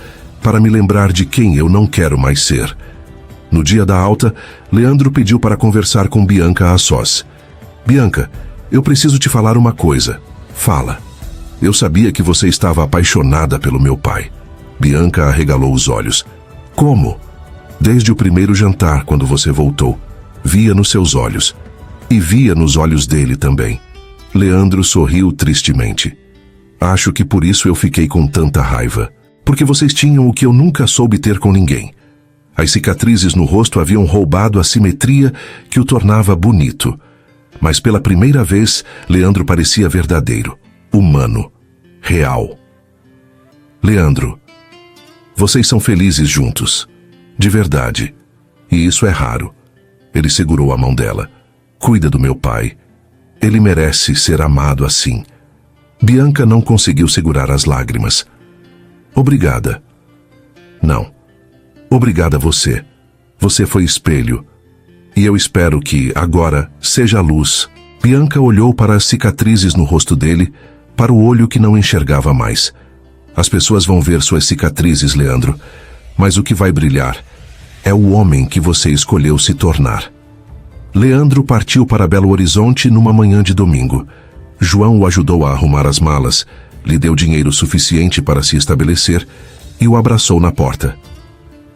para me lembrar de quem eu não quero mais ser. No dia da alta, Leandro pediu para conversar com Bianca a sós. Bianca, eu preciso te falar uma coisa. Fala. Eu sabia que você estava apaixonada pelo meu pai. Bianca arregalou os olhos. Como? Desde o primeiro jantar, quando você voltou. Via nos seus olhos. E via nos olhos dele também. Leandro sorriu tristemente. Acho que por isso eu fiquei com tanta raiva. Porque vocês tinham o que eu nunca soube ter com ninguém. As cicatrizes no rosto haviam roubado a simetria que o tornava bonito. Mas pela primeira vez, Leandro parecia verdadeiro, humano, real. Leandro, vocês são felizes juntos. De verdade. E isso é raro. Ele segurou a mão dela. Cuida do meu pai. Ele merece ser amado assim. Bianca não conseguiu segurar as lágrimas. Obrigada. Não. Obrigada a você. Você foi espelho. E eu espero que, agora, seja a luz. Bianca olhou para as cicatrizes no rosto dele, para o olho que não enxergava mais. As pessoas vão ver suas cicatrizes, Leandro. Mas o que vai brilhar é o homem que você escolheu se tornar. Leandro partiu para Belo Horizonte numa manhã de domingo. João o ajudou a arrumar as malas, lhe deu dinheiro suficiente para se estabelecer e o abraçou na porta.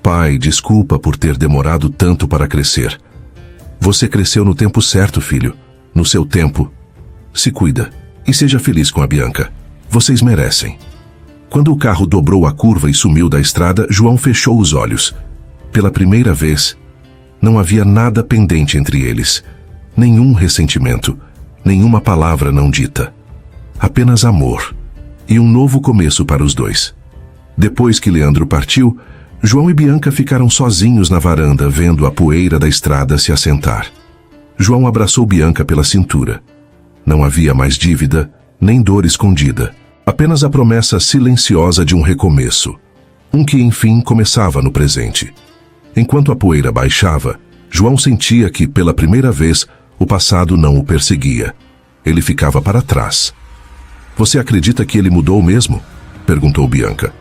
Pai, desculpa por ter demorado tanto para crescer. Você cresceu no tempo certo, filho. No seu tempo. Se cuida e seja feliz com a Bianca. Vocês merecem. Quando o carro dobrou a curva e sumiu da estrada, João fechou os olhos. Pela primeira vez, não havia nada pendente entre eles. Nenhum ressentimento, nenhuma palavra não dita. Apenas amor e um novo começo para os dois. Depois que Leandro partiu, João e Bianca ficaram sozinhos na varanda, vendo a poeira da estrada se assentar. João abraçou Bianca pela cintura. Não havia mais dívida, nem dor escondida. Apenas a promessa silenciosa de um recomeço. Um que, enfim, começava no presente. Enquanto a poeira baixava, João sentia que, pela primeira vez, o passado não o perseguia. Ele ficava para trás. Você acredita que ele mudou mesmo? Perguntou Bianca.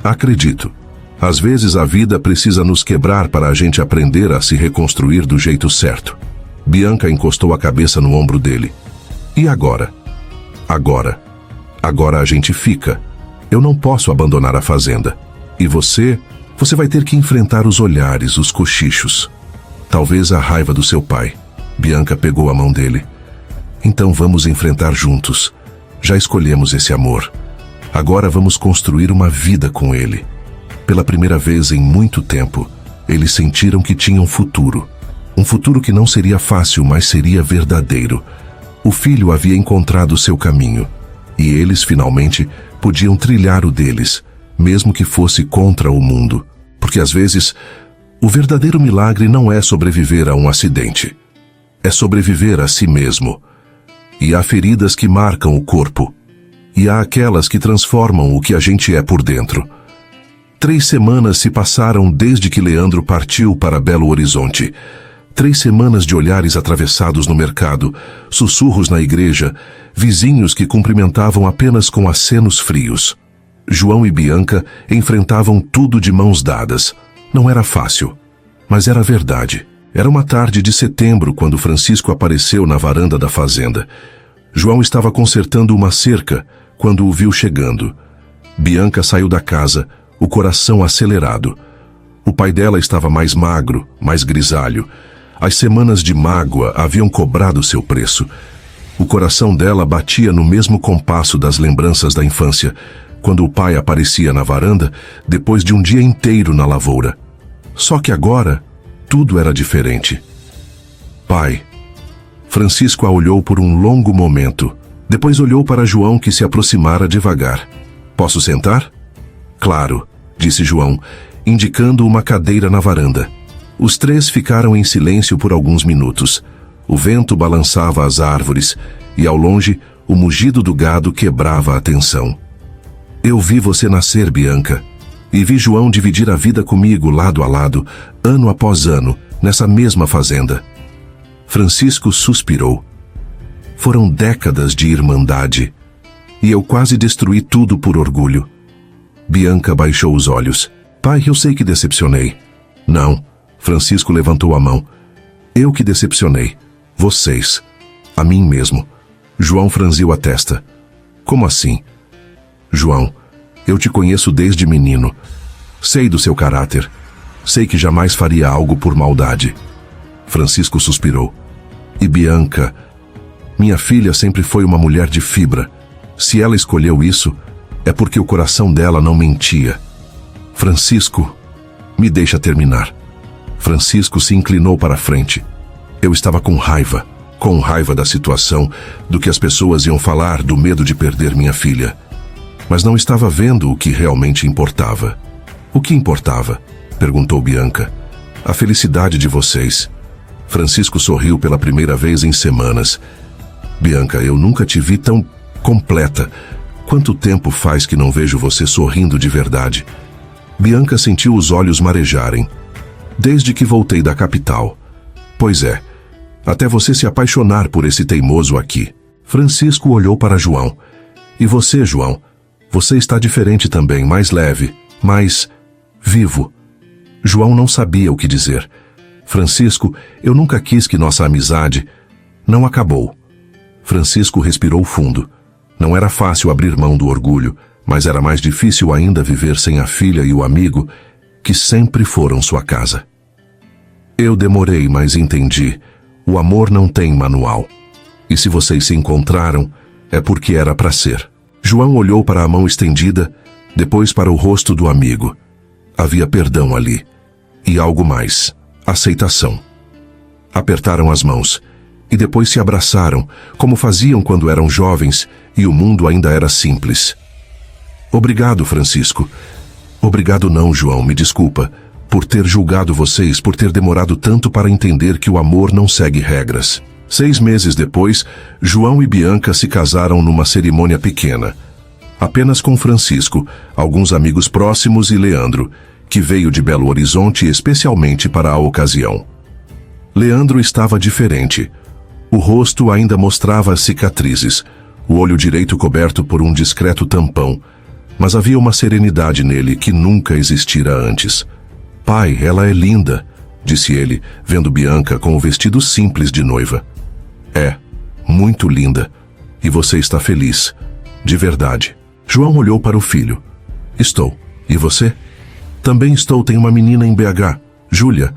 Acredito. Às vezes a vida precisa nos quebrar para a gente aprender a se reconstruir do jeito certo. Bianca encostou a cabeça no ombro dele. E agora? Agora a gente fica. Eu não posso abandonar a fazenda. E você vai ter que enfrentar os olhares, os cochichos. Talvez a raiva do seu pai. Bianca pegou a mão dele. Então vamos enfrentar juntos. Já escolhemos esse amor. Agora vamos construir uma vida com ele. Pela primeira vez em muito tempo, eles sentiram que tinham futuro. Um futuro que não seria fácil, mas seria verdadeiro. O filho havia encontrado seu caminho. E eles, finalmente, podiam trilhar o deles, mesmo que fosse contra o mundo. Porque, às vezes, o verdadeiro milagre não é sobreviver a um acidente. É sobreviver a si mesmo. E há feridas que marcam o corpo. E há aquelas que transformam o que a gente é por dentro. 3 semanas se passaram desde que Leandro partiu para Belo Horizonte. 3 semanas de olhares atravessados no mercado, sussurros na igreja, vizinhos que cumprimentavam apenas com acenos frios. João e Bianca enfrentavam tudo de mãos dadas. Não era fácil, mas era verdade. Era uma tarde de setembro quando Francisco apareceu na varanda da fazenda. João estava consertando uma cerca quando o viu chegando. Bianca saiu da casa, o coração acelerado. O pai dela estava mais magro, mais grisalho. As semanas de mágoa haviam cobrado seu preço. O coração dela batia no mesmo compasso das lembranças da infância, quando o pai aparecia na varanda depois de um dia inteiro na lavoura. Só que agora, tudo era diferente. Pai. Francisco a olhou por um longo momento. Depois olhou para João, que se aproximara devagar. Posso sentar? Claro, disse João, indicando uma cadeira na varanda. Os 3 ficaram em silêncio por alguns minutos. O vento balançava as árvores e, ao longe, o mugido do gado quebrava a tensão. Eu vi você nascer, Bianca, e vi João dividir a vida comigo lado a lado, ano após ano, nessa mesma fazenda. Francisco suspirou. Foram décadas de irmandade, e eu quase destruí tudo por orgulho. Bianca baixou os olhos. Pai, eu sei que decepcionei. Não. Francisco levantou a mão. Eu que decepcionei. Vocês. A mim mesmo. João franziu a testa. Como assim? João, eu te conheço desde menino. Sei do seu caráter. Sei que jamais faria algo por maldade. Francisco suspirou. E Bianca, minha filha sempre foi uma mulher de fibra. Se ela escolheu isso, é porque o coração dela não mentia. Francisco, me deixa terminar. Francisco se inclinou para a frente. Eu estava com raiva da situação, do que as pessoas iam falar, do medo de perder minha filha. Mas não estava vendo o que realmente importava. O que importava? Perguntou Bianca. A felicidade de vocês. Francisco sorriu pela primeira vez em semanas. Bianca, eu nunca te vi tão completa. Quanto tempo faz que não vejo você sorrindo de verdade? Bianca sentiu os olhos marejarem. Desde que voltei da capital. Pois é, até você se apaixonar por esse teimoso aqui. Francisco olhou para João. E você, João? Você está diferente também, mais leve, mais vivo. João não sabia o que dizer. Francisco, eu nunca quis que nossa amizade não acabou. Francisco respirou fundo. Não era fácil abrir mão do orgulho, mas era mais difícil ainda viver sem a filha e o amigo que sempre foram sua casa. Eu demorei, mas entendi. O amor não tem manual. E se vocês se encontraram, é porque era para ser. João olhou para a mão estendida, depois para o rosto do amigo. Havia perdão ali. E algo mais. Aceitação. Apertaram as mãos. E depois se abraçaram, como faziam quando eram jovens e o mundo ainda era simples. Obrigado, Francisco. Obrigado não, João, me desculpa. Por ter julgado vocês, por ter demorado tanto para entender que o amor não segue regras. 6 meses depois, João e Bianca se casaram numa cerimônia pequena. Apenas com Francisco, alguns amigos próximos e Leandro, que veio de Belo Horizonte especialmente para a ocasião. Leandro estava diferente. O rosto ainda mostrava cicatrizes, o olho direito coberto por um discreto tampão, mas havia uma serenidade nele que nunca existira antes. Pai, ela é linda, disse ele, vendo Bianca com o vestido simples de noiva. É, muito linda. E você está feliz. De verdade. João olhou para o filho. Estou. E você? Também estou, tenho uma menina em BH, Júlia.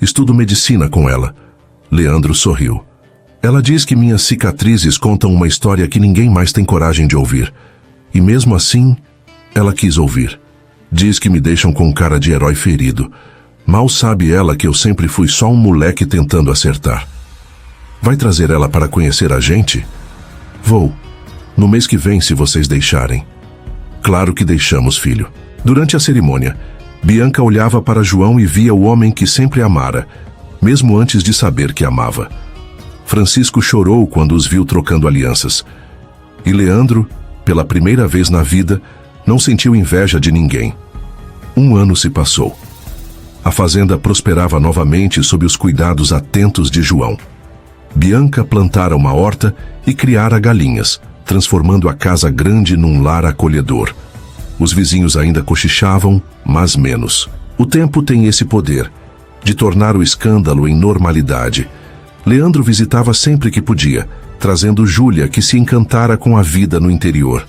Estudo medicina com ela. Leandro sorriu. Ela diz que minhas cicatrizes contam uma história que ninguém mais tem coragem de ouvir. E mesmo assim, ela quis ouvir. Diz que me deixam com cara de herói ferido. Mal sabe ela que eu sempre fui só um moleque tentando acertar. Vai trazer ela para conhecer a gente? Vou. No mês que vem, se vocês deixarem. Claro que deixamos, filho. Durante a cerimônia, Bianca olhava para João e via o homem que sempre amara, mesmo antes de saber que amava. Francisco chorou quando os viu trocando alianças. E Leandro, pela primeira vez na vida, não sentiu inveja de ninguém. 1 ano se passou. A fazenda prosperava novamente sob os cuidados atentos de João. Bianca plantara uma horta e criara galinhas, transformando a casa grande num lar acolhedor. Os vizinhos ainda cochichavam, mas menos. O tempo tem esse poder, de tornar o escândalo em normalidade. Leandro visitava sempre que podia, trazendo Júlia, que se encantara com a vida no interior.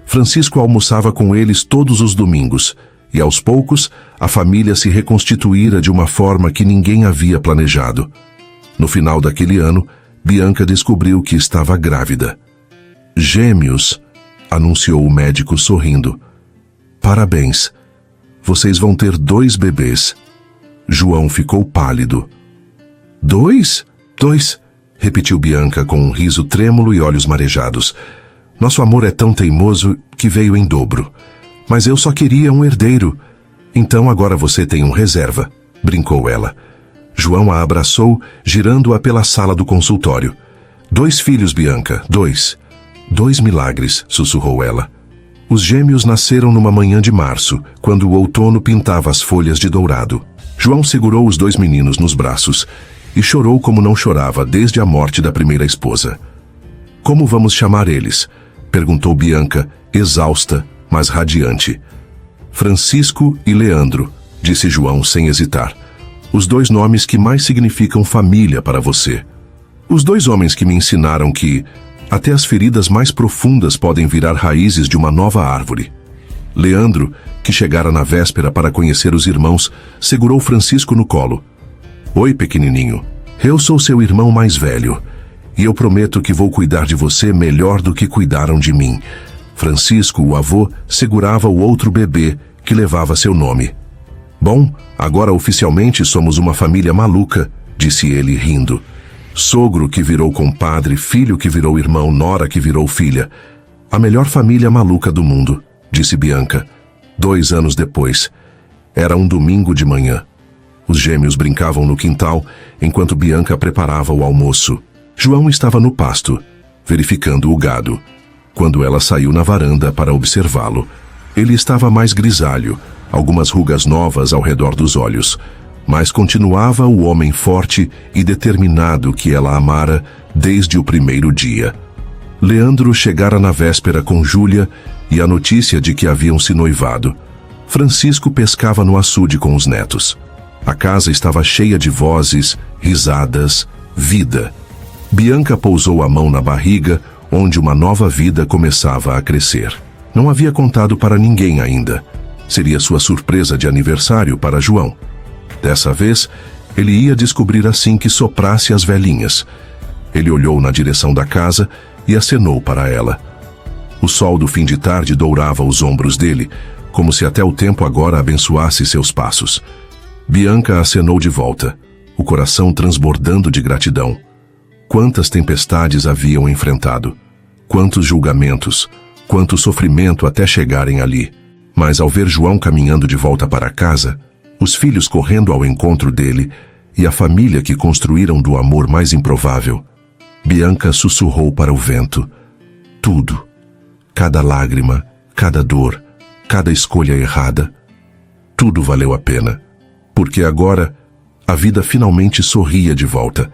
Francisco almoçava com eles todos os domingos, e aos poucos a família se reconstituíra de uma forma que ninguém havia planejado. No final daquele ano, Bianca descobriu que estava grávida. Gêmeos, anunciou o médico sorrindo. Parabéns, vocês vão ter 2 bebês. João ficou pálido. 2? 2, repetiu Bianca com um riso trêmulo e olhos marejados. Nosso amor é tão teimoso que veio em dobro. Mas eu só queria um herdeiro. Então agora você tem um reserva, brincou ela. João a abraçou, girando-a pela sala do consultório. 2 filhos, Bianca, 2. 2 milagres, sussurrou ela. Os gêmeos nasceram numa manhã de março, quando o outono pintava as folhas de dourado. João segurou os 2 meninos nos braços e chorou como não chorava desde a morte da primeira esposa. Como vamos chamar eles? Perguntou Bianca, exausta, mas radiante. Francisco e Leandro, disse João sem hesitar. Os dois nomes que mais significam família para você. Os dois homens que me ensinaram que até as feridas mais profundas podem virar raízes de uma nova árvore. Leandro, que chegara na véspera para conhecer os irmãos, segurou Francisco no colo. Oi, pequenininho. Eu sou seu irmão mais velho. E eu prometo que vou cuidar de você melhor do que cuidaram de mim. Francisco, o avô, segurava o outro bebê, que levava seu nome. Bom, agora oficialmente somos uma família maluca, disse ele rindo. Sogro que virou compadre, filho que virou irmão, nora que virou filha. A melhor família maluca do mundo, disse Bianca. 2 anos depois. Era um domingo de manhã. Os gêmeos brincavam no quintal, enquanto Bianca preparava o almoço. João estava no pasto, verificando o gado, quando ela saiu na varanda para observá-lo. Ele estava mais grisalho, algumas rugas novas ao redor dos olhos, mas continuava o homem forte e determinado que ela amara desde o primeiro dia. Leandro chegara na véspera com Júlia e a notícia de que haviam se noivado. Francisco pescava no açude com os netos. A casa estava cheia de vozes, risadas, vida. Bianca pousou a mão na barriga, onde uma nova vida começava a crescer. Não havia contado para ninguém ainda. Seria sua surpresa de aniversário para João. Dessa vez, ele ia descobrir assim que soprasse as velhinhas. Ele olhou na direção da casa e acenou para ela. O sol do fim de tarde dourava os ombros dele, como se até o tempo agora abençoasse seus passos. Bianca acenou de volta, o coração transbordando de gratidão. Quantas tempestades haviam enfrentado, quantos julgamentos, quanto sofrimento até chegarem ali. Mas ao ver João caminhando de volta para casa, os filhos correndo ao encontro dele e a família que construíram do amor mais improvável, Bianca sussurrou para o vento. Tudo, cada lágrima, cada dor, cada escolha errada, tudo valeu a pena, porque agora a vida finalmente sorria de volta.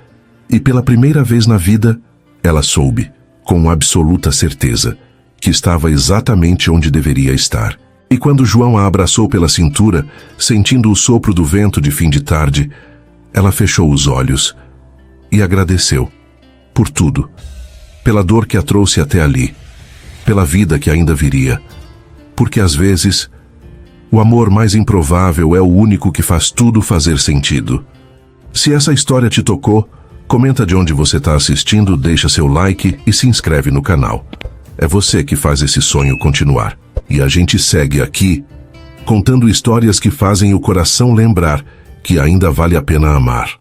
E pela primeira vez na vida, ela soube, com absoluta certeza, que estava exatamente onde deveria estar. E quando João a abraçou pela cintura, sentindo o sopro do vento de fim de tarde, ela fechou os olhos e agradeceu por tudo, pela dor que a trouxe até ali, pela vida que ainda viria, porque às vezes o amor mais improvável é o único que faz tudo fazer sentido. Se essa história te tocou, comenta de onde você está assistindo, deixa seu like e se inscreve no canal. É você que faz esse sonho continuar. E a gente segue aqui, contando histórias que fazem o coração lembrar que ainda vale a pena amar.